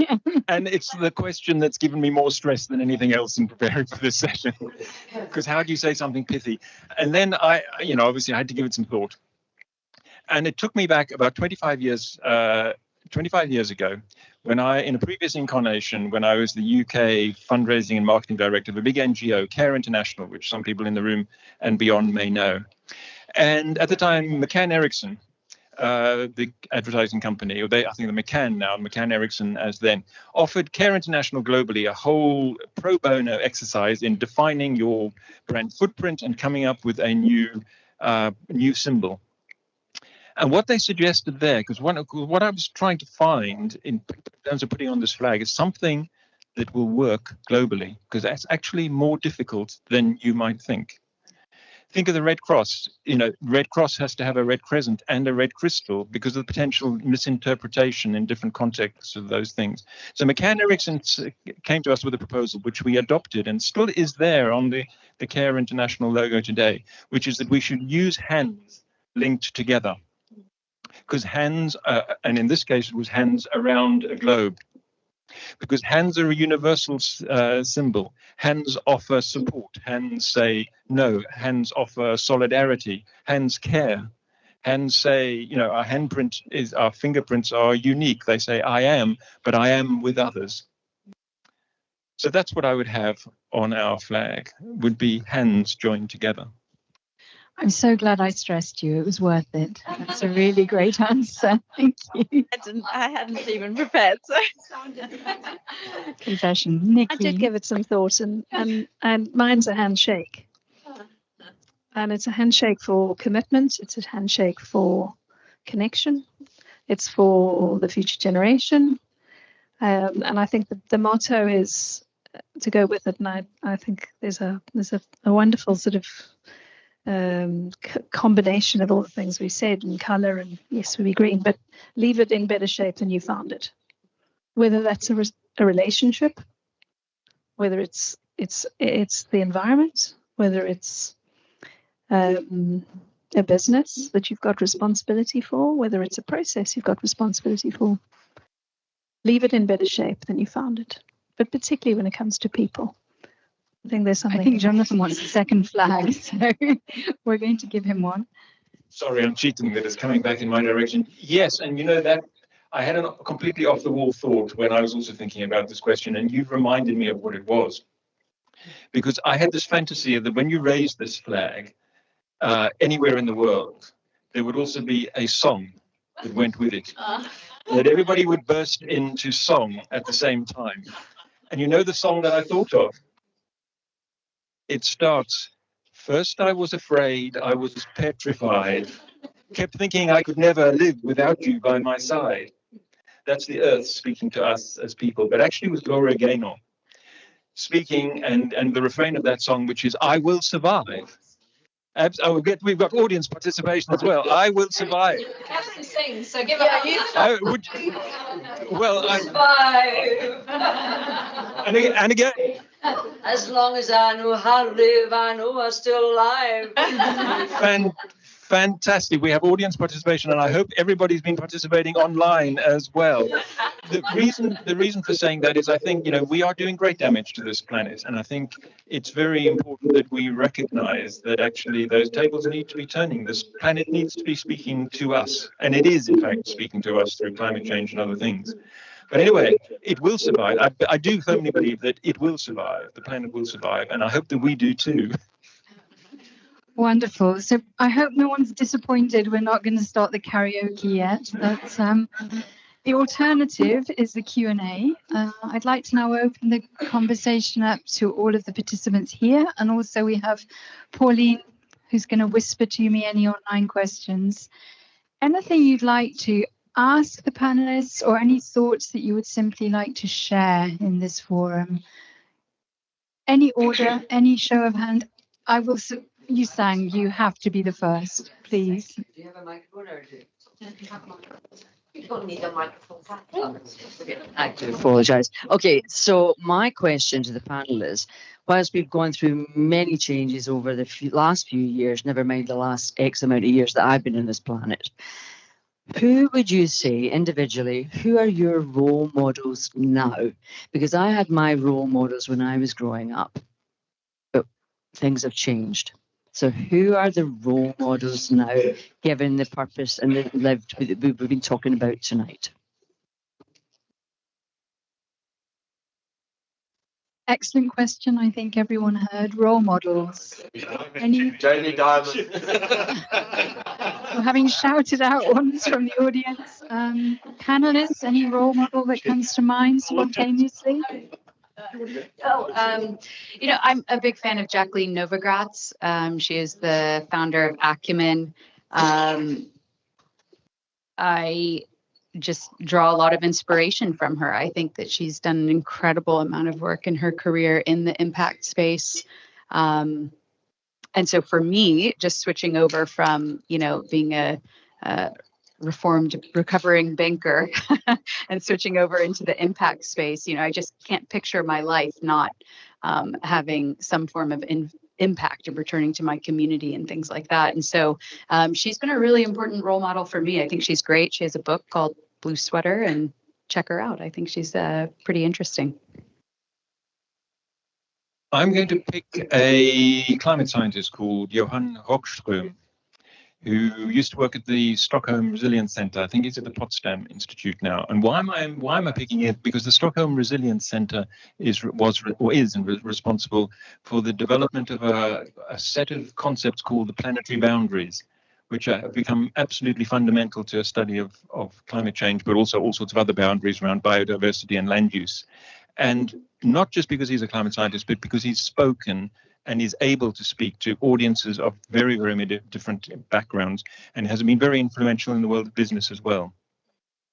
And it's the question that's given me more stress than anything else in preparing for this session. Because how do you say something pithy? And then obviously I had to give it some thought. And it took me back about 25 years ago, when in a previous incarnation, when I was the UK fundraising and marketing director of a big NGO, Care International, which some people in the room and beyond may know. And at the time, McCann Erickson, the advertising company, I think the McCann now, McCann Erickson as then, offered Care International globally a whole pro bono exercise in defining your brand footprint and coming up with a new symbol. And what they suggested there, because what I was trying to find in terms of putting on this flag is something that will work globally, because that's actually more difficult than you might think. Think of the Red Cross. Red Cross has to have a red crescent and a red crystal because of the potential misinterpretation in different contexts of those things. So McCann Erickson came to us with a proposal, which we adopted and still is there on the Care International logo today, which is that we should use hands linked together. Because hands, and in this case, it was hands around a globe. Because hands are a universal symbol. Hands offer support. Hands say no. Hands offer solidarity. Hands care. Hands say, our our fingerprints are unique. They say, I am, but I am with others. So that's what I would have on our flag, would be hands joined together. I'm so glad I stressed you. It was worth it. That's a really great answer. Thank you. I hadn't even prepared. So. Confession. Nicki. I did give it some thought, and mine's a handshake. And it's a handshake for commitment. It's a handshake for connection. It's for the future generation. And I think the motto is to go with it. And I think there's a wonderful sort of combination of all the things we said, and color, and yes, we green, but leave it in better shape than you found it. Whether that's a relationship, whether it's the environment, whether it's a business that you've got responsibility for, whether it's a process you've got responsibility for, leave it in better shape than you found it. But particularly when it comes to people. I think there's something. I think Jonathan wants a second flag, so we're going to give him one. Sorry, I'm cheating. That is coming back in my direction. Yes, and that I had a completely off-the-wall thought when I was also thinking about this question, and you've reminded me of what it was. Because I had this fantasy that when you raised this flag anywhere in the world, there would also be a song that went with it. That everybody would burst into song at the same time. And you know the song that I thought of? It starts, first I was afraid, I was petrified, kept thinking I could never live without you by my side. That's the earth speaking to us as people, but actually it was Gloria Gaynor speaking, and the refrain of that song, which is, I will survive. We've got audience participation as well. I will survive. Catherine sings, so give her And again. As long as I know how to live, I know I'm still alive. Fantastic. We have audience participation, and I hope everybody's been participating online as well. The reason for saying that is I think, we are doing great damage to this planet, and I think it's very important that we recognize that actually those tables need to be turning. This planet needs to be speaking to us, and it is, in fact, speaking to us through climate change and other things. But anyway, it will survive. I do firmly believe that it will survive. The planet will survive, and I hope that we do too. Wonderful. So I hope no one's disappointed. We're not going to start the karaoke yet, but the alternative is the Q&A. I'd like to now open the conversation up to all of the participants here, and also we have Pauline, who's going to whisper to me any online questions. Anything you'd like to ask the panelists, or any thoughts that you would simply like to share in this forum? Any order, any show of hand? You sang, you have to be the first, please. Do you have a microphone or do you don't need a microphone? I do apologize. Okay, so my question to the panelists, whilst we've gone through many changes over the last few years, never mind the last X amount of years that I've been on this planet, who would you say individually, who are your role models now? Because I had my role models when I was growing up, but things have changed. So who are the role models now, given the purpose and the lived that we've been talking about tonight? Excellent question. I think everyone heard role models. Jamie Diamond. We're having shouted out ones from the audience. Panelists, any role model that comes to mind spontaneously? I'm a big fan of Jacqueline Novogratz. She is the founder of Acumen. I just draw a lot of inspiration from her. I think that she's done an incredible amount of work in her career in the impact space. And so for me, just switching over from, being a reformed recovering banker and switching over into the impact space, I just can't picture my life not having some form of impact of returning to my community and things like that. And so she's been a really important role model for me. I think she's great. She has a book called Blue Sweater, and check her out. I think she's pretty interesting. I'm going to pick a climate scientist called Johan Rockström, who used to work at the Stockholm Resilience Center. I think he's at the Potsdam Institute now. And why am I picking it? Because the Stockholm Resilience Center is responsible for the development of a set of concepts called the planetary boundaries, which have become absolutely fundamental to a study of climate change, but also all sorts of other boundaries around biodiversity and land use. And not just because he's a climate scientist, but because he's spoken and is able to speak to audiences of very, very different backgrounds, and has been very influential in the world of business as well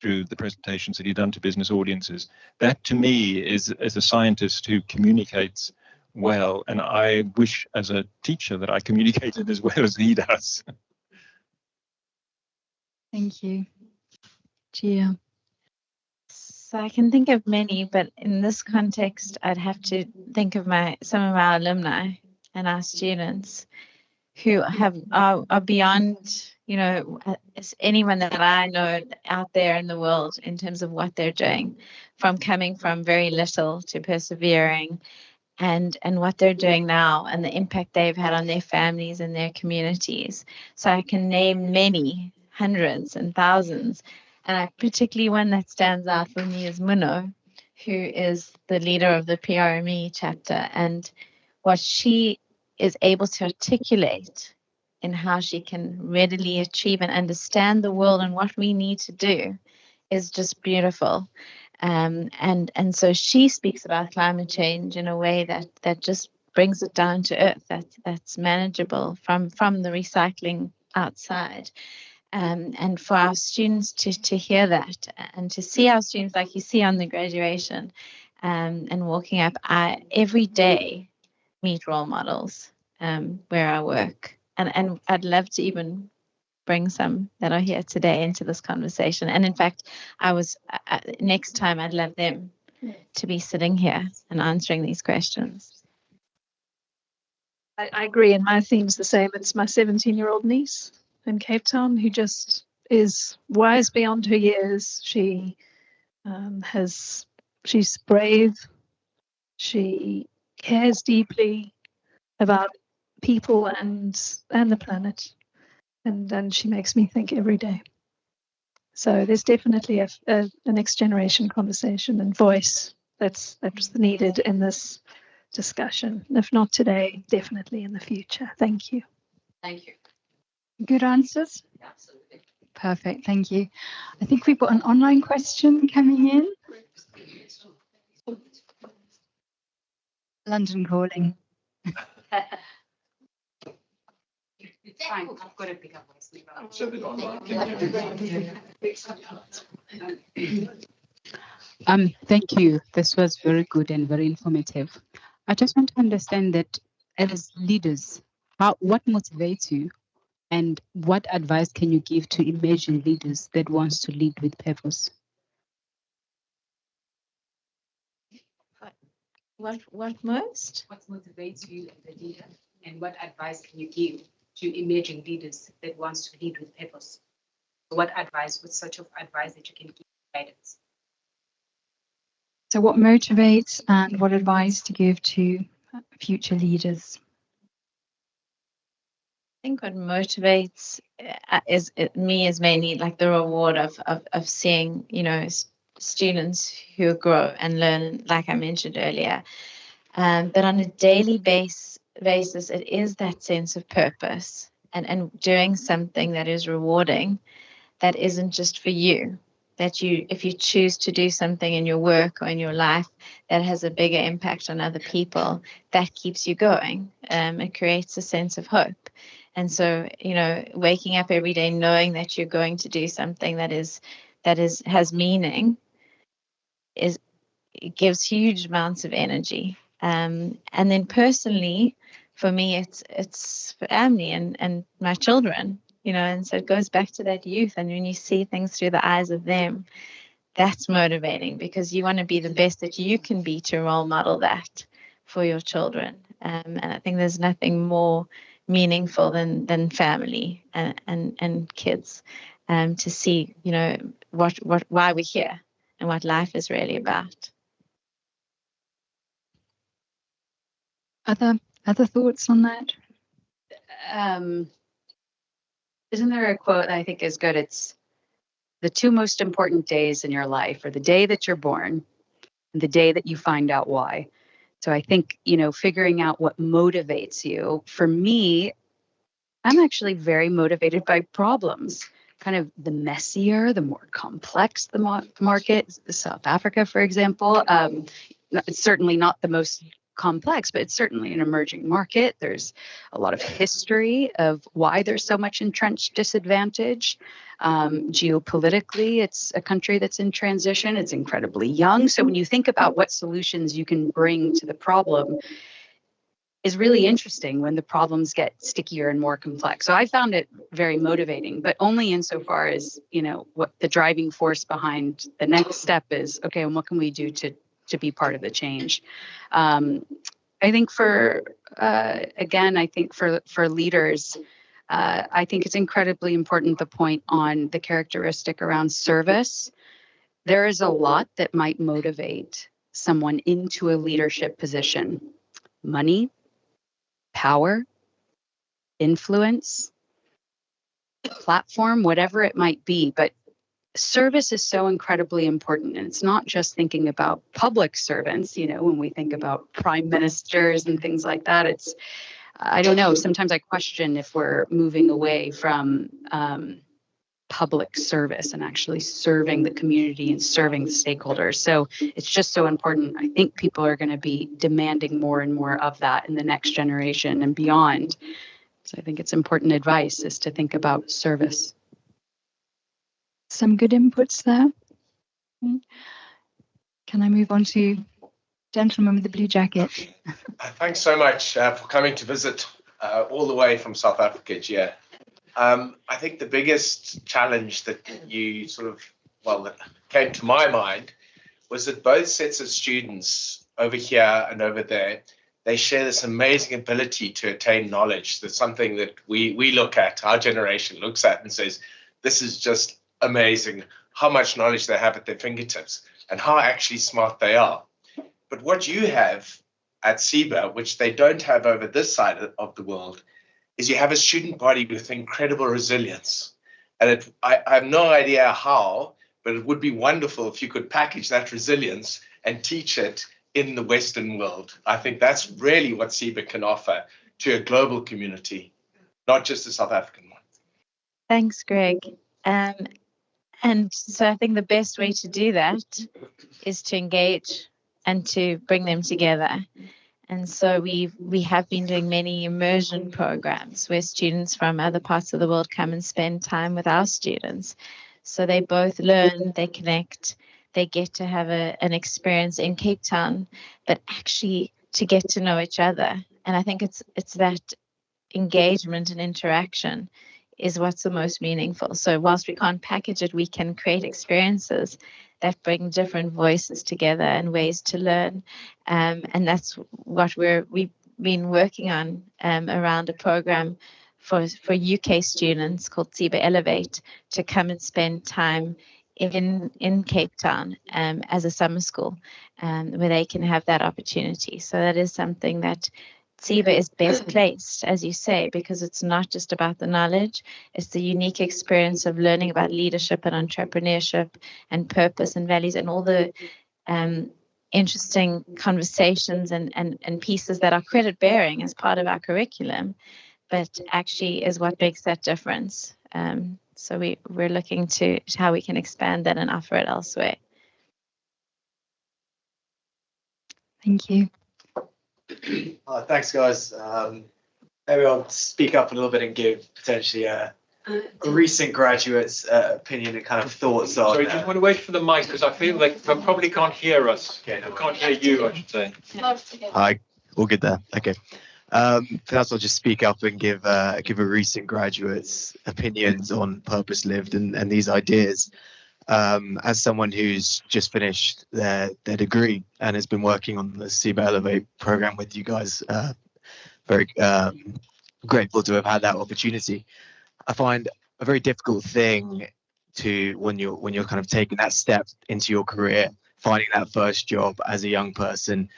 through the presentations that he's done to business audiences. That, to me, is as a scientist who communicates well, and I wish as a teacher that I communicated as well as he does. Thank you. Gia. So I can think of many, but in this context, I'd have to think of some of our alumni and our students who are beyond, anyone that I know out there in the world in terms of what they're doing, from coming from very little to persevering, and what they're doing now and the impact they've had on their families and their communities. So I can name many, hundreds and thousands. And particularly one that stands out for me is Muno, who is the leader of the PRME chapter, and what she is able to articulate in how she can readily achieve and understand the world and what we need to do is just beautiful. And so she speaks about climate change in a way that just brings it down to earth, that's manageable from the recycling outside. And for our students to hear that and to see our students, like you see on the graduation and walking up, I every day meet role models where I work. And I'd love to even bring some that are here today into this conversation. And in fact, next time I'd love them to be sitting here and answering these questions. I agree, and my theme's the same. It's my 17-year-old niece in Cape Town, who just is wise beyond her years. She's brave. She cares deeply about people and the planet, and she makes me think every day. So there's definitely a next generation conversation and voice that's needed in this discussion. And if not today, definitely in the future. Thank you. Thank you. Good answers? Absolutely. Perfect, thank you. I think we've got an online question coming in. London calling. Fine, I've got to pick up Thank you. This was very good and very informative. I just want to understand that as leaders, what motivates you? And what advice can you give to emerging leaders that wants to lead with purpose? What most? What motivates you as a leader, and what advice can you give to emerging leaders that wants to lead with purpose? What sort of advice that you can give guidance? So what motivates and what advice to give to future leaders? I think what motivates me is mainly like the reward of seeing, students who grow and learn, like I mentioned earlier. But on a daily basis, it is that sense of purpose and doing something that is rewarding, that isn't just for you. That if you choose to do something in your work or in your life that has a bigger impact on other people, that keeps you going. It creates a sense of hope. And so, waking up every day knowing that you're going to do something that has meaning it gives huge amounts of energy. And then personally, for me, it's family and my children. And so it goes back to that youth. And when you see things through the eyes of them, that's motivating, because you want to be the best that you can be to role model that for your children. And I think there's nothing more meaningful than family and kids, to see, why we're here and what life is really about. Other thoughts on that? Isn't there a quote that I think is good? It's the two most important days in your life are the day that you're born and the day that you find out why. So I think, figuring out what motivates you. For me, I'm actually very motivated by problems. Kind of the messier, the more complex the market. South Africa, for example, it's certainly not the most complex, but it's certainly an emerging market. There's a lot of history of why there's so much entrenched disadvantage. Geopolitically, it's a country that's in transition. It's incredibly young. So when you think about what solutions you can bring to the problem, is really interesting when the problems get stickier and more complex. So I found it very motivating, but only insofar as, what the driving force behind the next step is, okay, and what can we do to be part of the change? I think for leaders, I think it's incredibly important, the point on the characteristic around service. There is a lot that might motivate someone into a leadership position. Money, power, influence, platform, whatever it might be. But service is so incredibly important. And it's not just thinking about public servants, when we think about prime ministers and things like that. It's, I don't know, sometimes I question if we're moving away from public service and actually serving the community and serving the stakeholders. So it's just so important. I think people are going to be demanding more and more of that in the next generation and beyond. So I think it's important advice is to think about service. Some good inputs there. Can I move on to gentleman with the blue jacket? Thanks so much for coming to visit all the way from South Africa, Gia. I think the biggest challenge that you that came to my mind was that both sets of students over here and over there, they share this amazing ability to attain knowledge. That's something that we look at, our generation looks at and says, this is just amazing how much knowledge they have at their fingertips and how actually smart they are. But what you have at TSIBA, which they don't have over this side of the world, is you have a student body with incredible resilience. And I have no idea how, but it would be wonderful if you could package that resilience and teach it in the Western world. I think that's really what TSIBA can offer to a global community, not just a South African one. Thanks, Greg. And so I think the best way to do that is to engage and to bring them together. And so we have been doing many immersion programs where students from other parts of the world come and spend time with our students. So they both learn, they connect, they get to have an experience in Cape Town, but actually to get to know each other. And I think it's that engagement and interaction is what's the most meaningful. So whilst we can't package it, we can create experiences that bring different voices together and ways to learn. And that's what we've been working on around a program for UK students called TSIBA Elevate to come and spend time in Cape Town as a summer school where they can have that opportunity. So that is something that TSIBA is best placed, as you say, because it's not just about the knowledge, it's the unique experience of learning about leadership and entrepreneurship and purpose and values and all the interesting conversations and pieces that are credit bearing as part of our curriculum, but actually is what makes that difference. So we're looking to how we can expand that and offer it elsewhere. Thank you. Thanks, guys. Maybe I'll speak up a little bit and give potentially a recent graduate's opinion and kind of thoughts on. Sorry, just want to wait for the mic because I feel like they probably can't hear us. Okay, no, can't hear you, I should say. Hi, all good there. Okay. Perhaps I'll just speak up and give a recent graduate's opinions on purpose lived and these ideas. As someone who's just finished their degree and has been working on the TSIBA Elevate program with you guys, very grateful to have had that opportunity. I find a very difficult thing to when you're kind of taking that step into your career, finding that first job as a young person,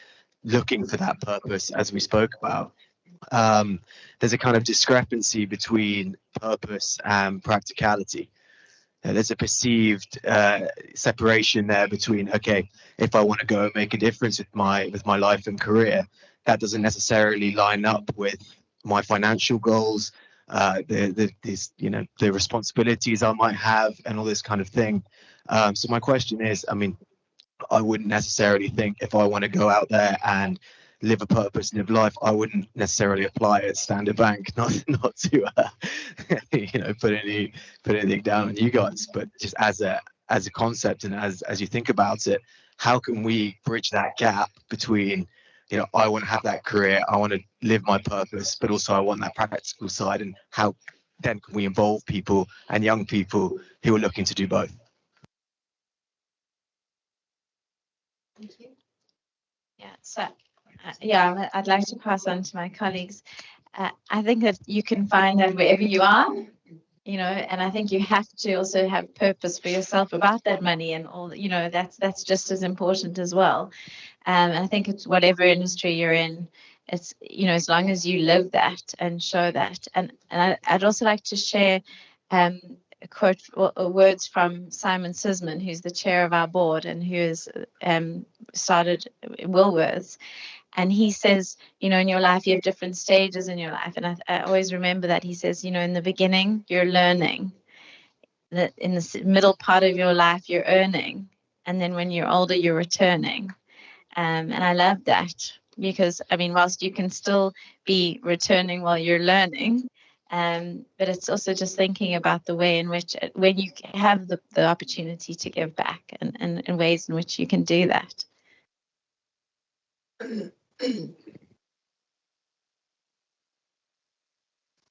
looking for that purpose, as we spoke about. There's a kind of discrepancy between purpose and practicality. There's a perceived separation there between, okay, if I want to go and make a difference with my life and career, that doesn't necessarily line up with my financial goals, the responsibilities I might have, and all this kind of thing. So my question is, I mean, I wouldn't necessarily think if I want to go out there and live a purpose, live life, I wouldn't necessarily apply at Standard Bank, not to put anything down on you guys, but just as a concept and as you think about it, how can we bridge that gap between, I want to have that career, I want to live my purpose, but also I want that practical side, and how then can we involve people and young people who are looking to do both? Thank you. Yeah, so I'd like to pass on to my colleagues. I think that you can find that wherever you are, and I think you have to also have purpose for yourself about that money and all, that's just as important as well. And I think it's whatever industry you're in, it's, as long as you live that and show that. And I'd also like to share a quote or words from Simon Sisman, who's the chair of our board and who has started Woolworths. And he says, in your life, you have different stages in your life. And I always remember that he says, in the beginning, you're learning. That in the middle part of your life, you're earning. And then when you're older, you're returning. And I love that because, whilst you can still be returning while you're learning, but it's also just thinking about the way in which, when you have the opportunity to give back and ways in which you can do that.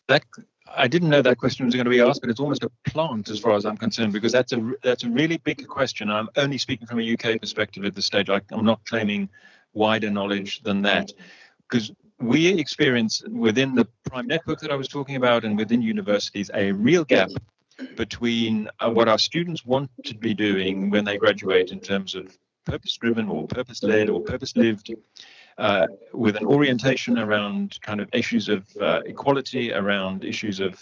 That I didn't know that question was going to be asked, but it's almost a plant as far as I'm concerned, because that's a really big question. I'm only speaking from a UK perspective at this stage. I'm not claiming wider knowledge than that, because we experience within the prime network that I was talking about and within universities a real gap between what our students want to be doing when they graduate in terms of purpose-driven or purpose-led or purpose-lived, with an orientation around kind of issues of equality, around issues of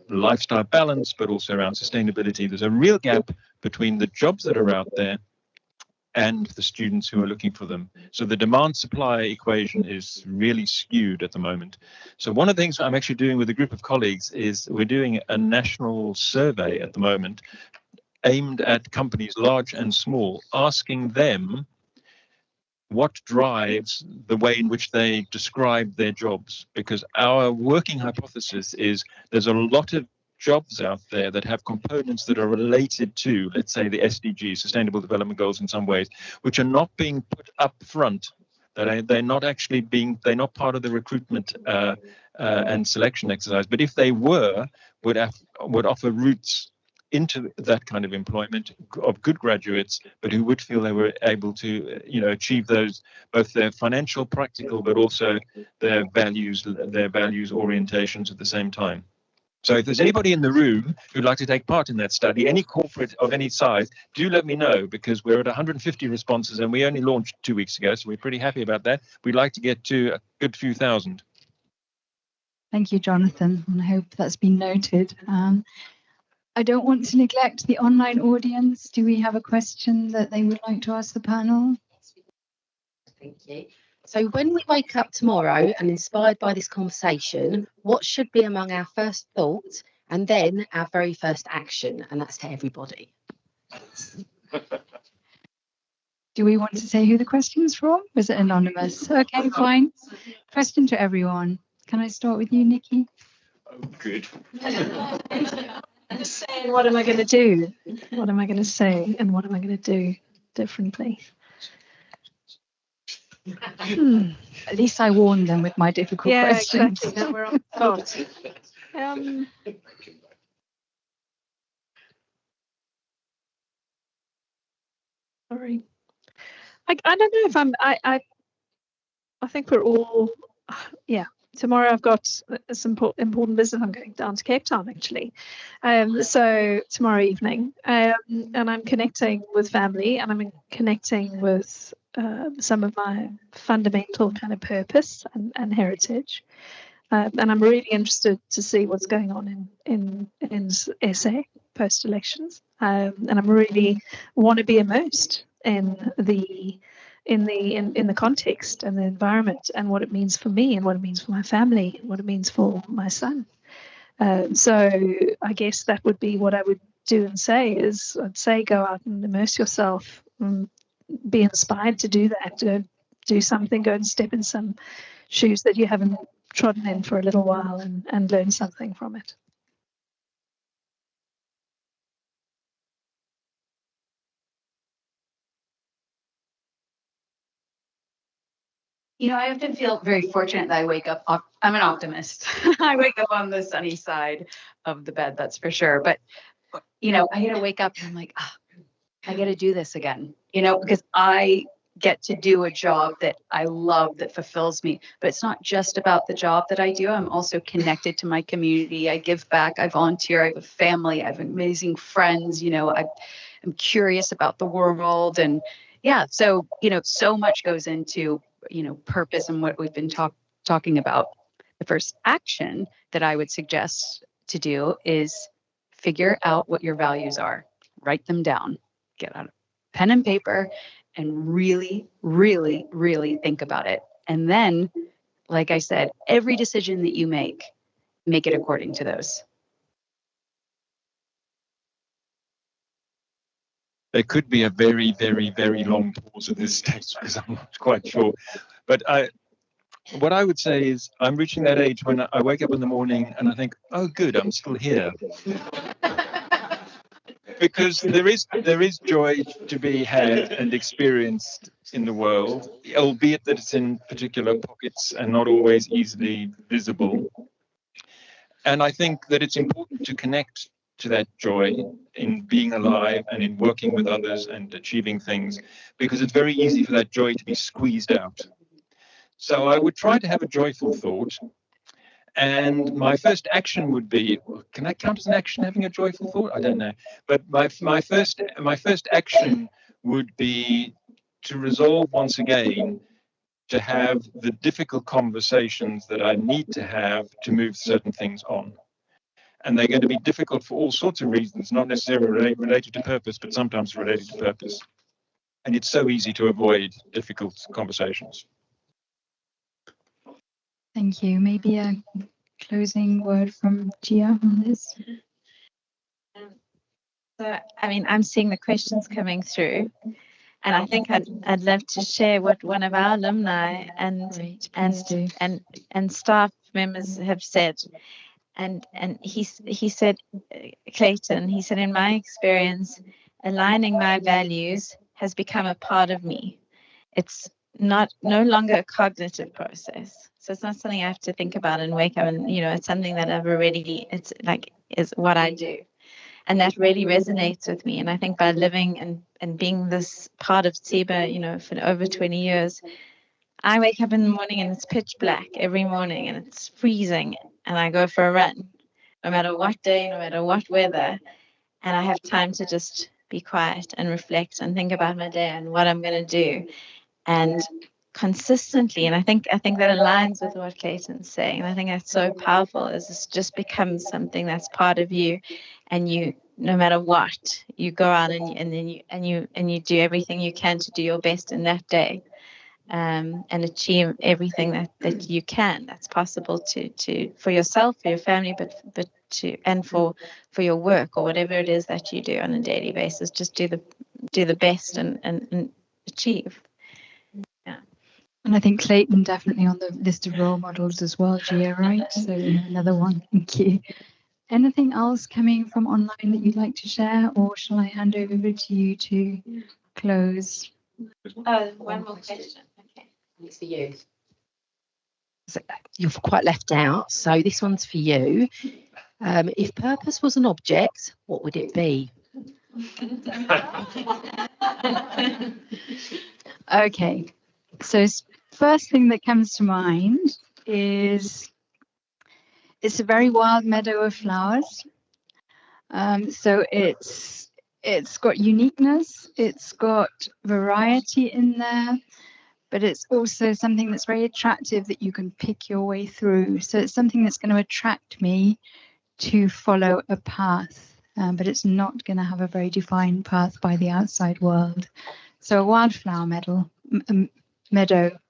lifestyle balance, but also around sustainability. There's a real gap between the jobs that are out there and the students who are looking for them. So the demand-supply equation is really skewed at the moment. So one of the things I'm actually doing with a group of colleagues is we're doing a national survey at the moment aimed at companies large and small, asking them what drives the way in which they describe their jobs. Because our working hypothesis is there's a lot of jobs out there that have components that are related to, let's say, the SDGs, Sustainable Development Goals in some ways, which are not being put up front. That they're not actually they're not part of the recruitment and selection exercise. But if they were, would offer routes into that kind of employment of good graduates, but who would feel they were able to, achieve those, both their financial, practical, but also their values orientations at the same time. So if there's anybody in the room who'd like to take part in that study, any corporate of any size, do let me know, because we're at 150 responses and we only launched 2 weeks ago, so we're pretty happy about that. We'd like to get to a good few thousand. Thank you, Jonathan, and I hope that's been noted. I don't want to neglect the online audience. Do we have a question that they would like to ask the panel? Thank you. So when we wake up tomorrow and inspired by this conversation, what should be among our first thoughts and then our very first action? And that's to everybody. Do we want to say who the question's from? Was it anonymous? Okay, fine. Question to everyone. Can I start with you, Nicki? Oh, good. Saying, what am I going to do? What am I going to say? And what am I going to do differently? At least I warned them with my difficult questions. Exactly. Now we're on thought. Sorry. I don't know if I think we're all, tomorrow I've got some important business. I'm going down to Cape Town, actually. So tomorrow evening, and I'm connecting with family, and I'm connecting with some of my fundamental kind of purpose and heritage. And I'm really interested to see what's going on in SA post-elections. And I'm really want to be immersed in the context and the environment and what it means for me and what it means for my family and what it means for my son. So I guess that would be what I would do and say is I'd say go out and immerse yourself, be inspired to do that, to do something, go and step in some shoes that you haven't trodden in for a little while and learn something from it. I often feel very fortunate that I wake up. I'm an optimist. I wake up on the sunny side of the bed, that's for sure. But, I get to wake up and I'm like, I get to do this again, because I get to do a job that I love, that fulfills me. But it's not just about the job that I do. I'm also connected to my community. I give back. I volunteer. I have a family. I have amazing friends. I'm curious about the world. And so, so much goes into purpose and what we've been talking about. The first action that I would suggest to do is figure out what your values are. Write them down. Get out pen and paper and really, really, really think about it. And then, like I said, every decision that you make it according to those. There could be a very, very, very long pause at this stage because I'm not quite sure. But what I would say is I'm reaching that age when I wake up in the morning and I think, oh, good, I'm still here. Because there is joy to be had and experienced in the world, albeit that it's in particular pockets and not always easily visible. And I think that it's important to connect to that joy in being alive and in working with others and achieving things, because it's very easy for that joy to be squeezed out. So I would try to have a joyful thought. And my first action would be, can that count as an action, having a joyful thought? I don't know. But my first action would be to resolve once again to have the difficult conversations that I need to have to move certain things on. And they're going to be difficult for all sorts of reasons, not necessarily related to purpose, but sometimes related to purpose. And it's so easy to avoid difficult conversations. Thank you. Maybe a closing word from Gia on this. So, I'm seeing the questions coming through, and I think I'd love to share what one of our alumni and staff members have said. And he said, Clayton, he said, in my experience, aligning my values has become a part of me. It's no longer a cognitive process. So it's not something I have to think about and wake up and, it's something that I've already, is what I do. And that really resonates with me. And I think by living and being this part of TSIBA, you know, for over 20 years, I wake up in the morning and it's pitch black every morning and it's freezing, and I go for a run, no matter what day, no matter what weather. And I have time to just be quiet and reflect and think about my day and what I'm going to do. And consistently, and I think that aligns with what Clayton's saying. And I think that's so powerful, is this just becomes something that's part of you, and you, no matter what, you go out and you do everything you can to do your best in that day, and achieve everything that you can, that's possible to for yourself, for your family, but to and for your work or whatever it is that you do on a daily basis. Just do the best and achieve. Yeah. And I think Clayton definitely on the list of role models as well, Gia, right? So another one. Thank you. Anything else coming from online that you'd like to share, or shall I hand over to you to close? One more question. Okay. It's for you. So you're quite left out, so this one's for you. If purpose was an object, what would it be? Okay, so first thing that comes to mind is it's a very wild meadow of flowers. So it's got uniqueness, it's got variety in there, but it's also something that's very attractive that you can pick your way through. So it's something that's going to attract me to follow a path, but it's not going to have a very defined path by the outside world. So a wildflower meadow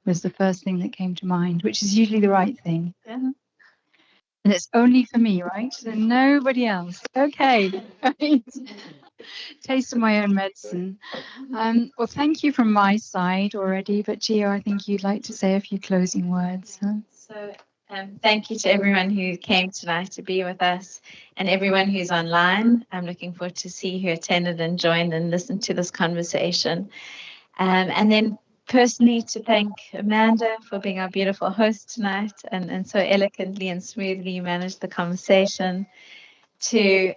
was the first thing that came to mind, which is usually the right thing. Yeah. And it's only for me, right? So nobody else. Okay. Right. Taste of my own medicine. Well, thank you from my side already, but Gia, I think you'd like to say a few closing words. Huh? So thank you to everyone who came tonight to be with us, and everyone who's online. I'm looking forward to see who attended and joined and listened to this conversation. And then personally to thank Amanda for being our beautiful host tonight and so eloquently and smoothly you managed the conversation. To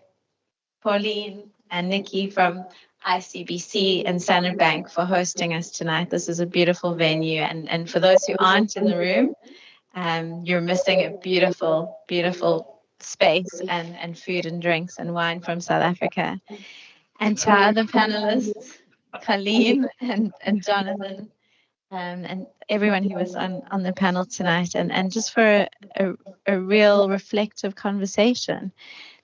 Pauline and Nicki from ICBC and Standard Bank for hosting us tonight. This is a beautiful venue, and for those who aren't in the room, you're missing a beautiful, beautiful space and food and drinks and wine from South Africa. And to our other panelists, Colleen and Jonathan, and everyone who was on the panel tonight, and just for a real reflective conversation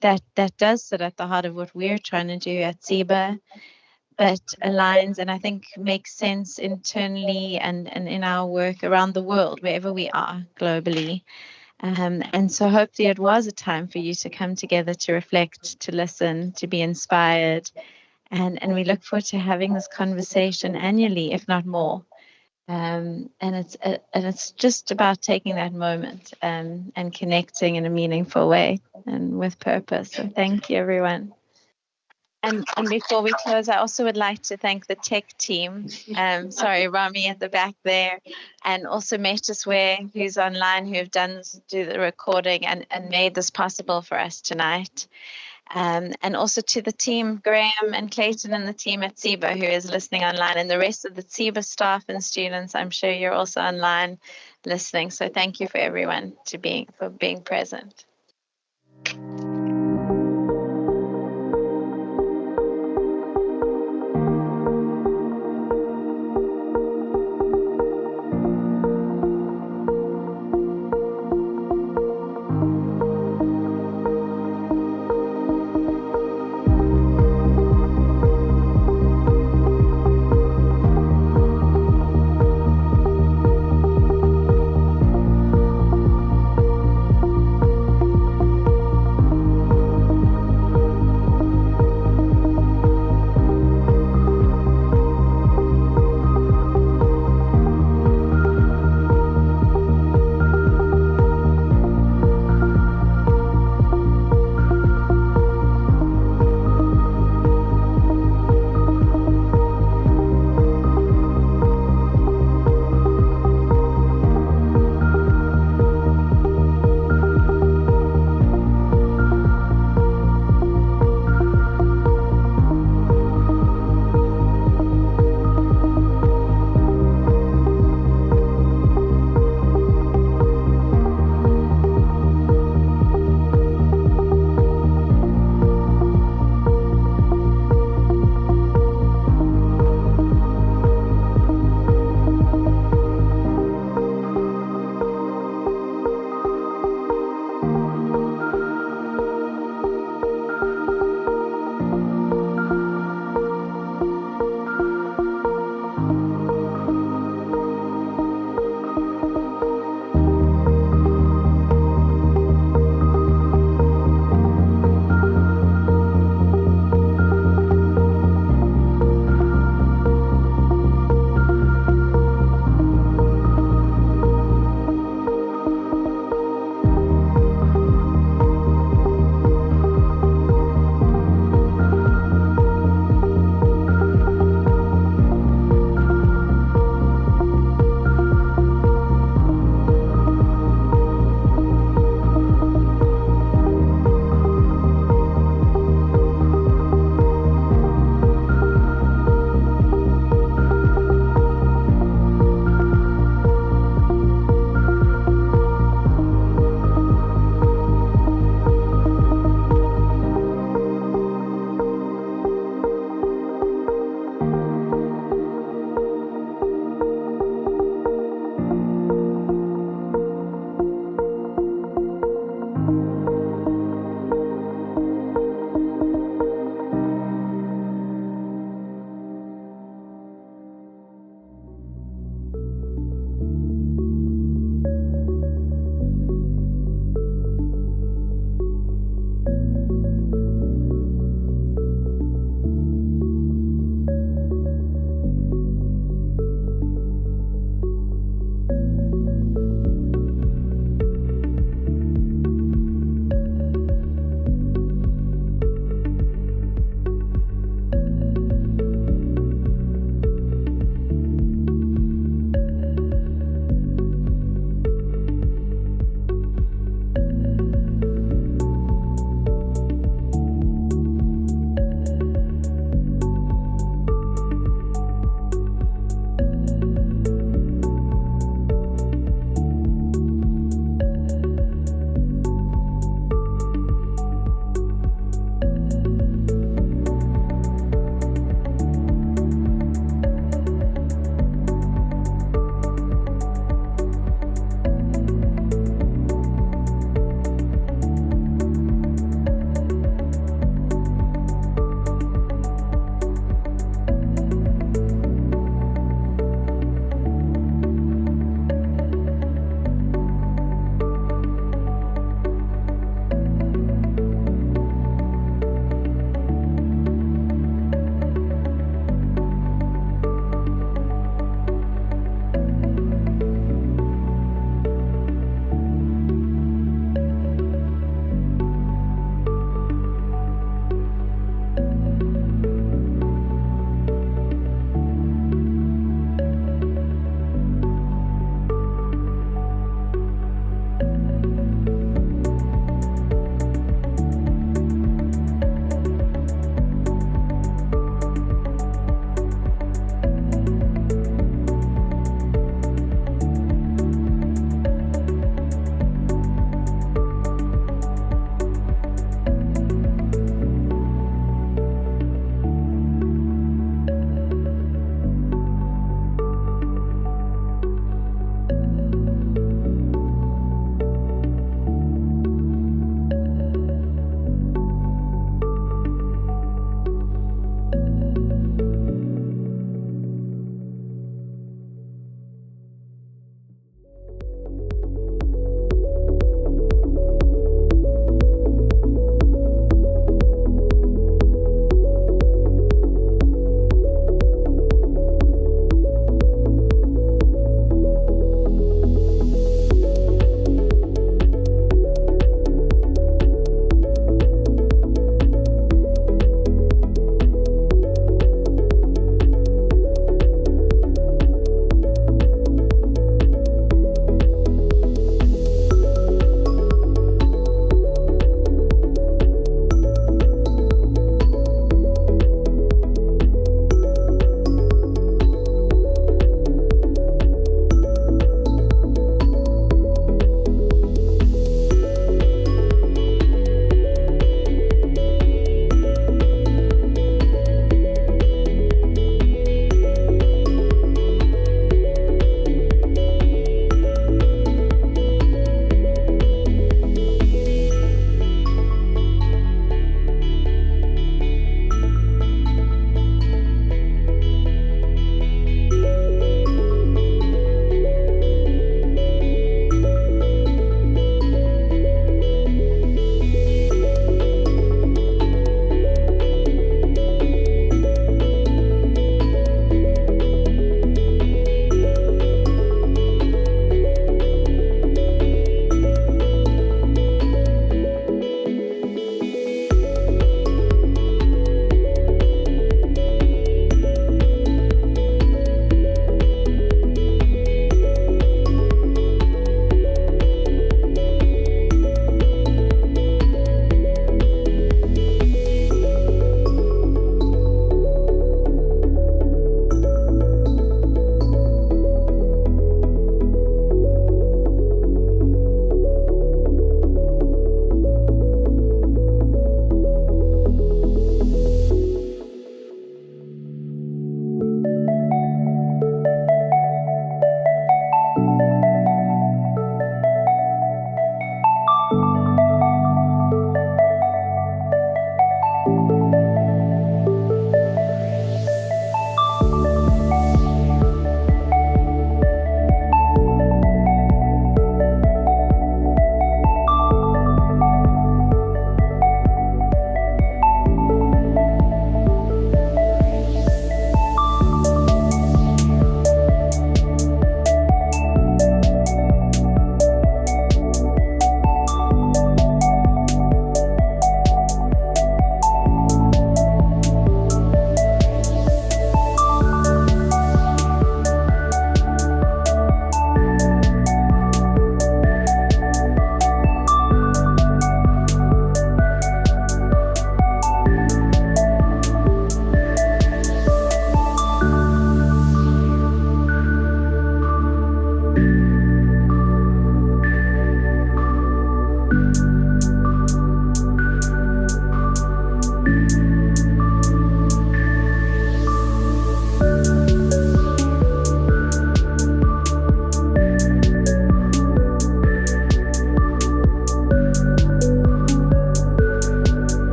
that does sit at the heart of what we're trying to do at TSIBA, but aligns and I think makes sense internally and in our work around the world, wherever we are globally. And so hopefully it was a time for you to come together to reflect, to listen, to be inspired. And we look forward to having this conversation annually, if not more. And it's just about taking that moment and connecting in a meaningful way and with purpose. So thank you, everyone. And before we close, I also would like to thank the tech team. Sorry, Rami at the back there, and also Metasware, who's online, who have do the recording and made this possible for us tonight. And also to the team, Graham and Clayton and the team at TSIBA who is listening online, and the rest of the TSIBA staff and students. I'm sure you're also online listening. So thank you for everyone for being present.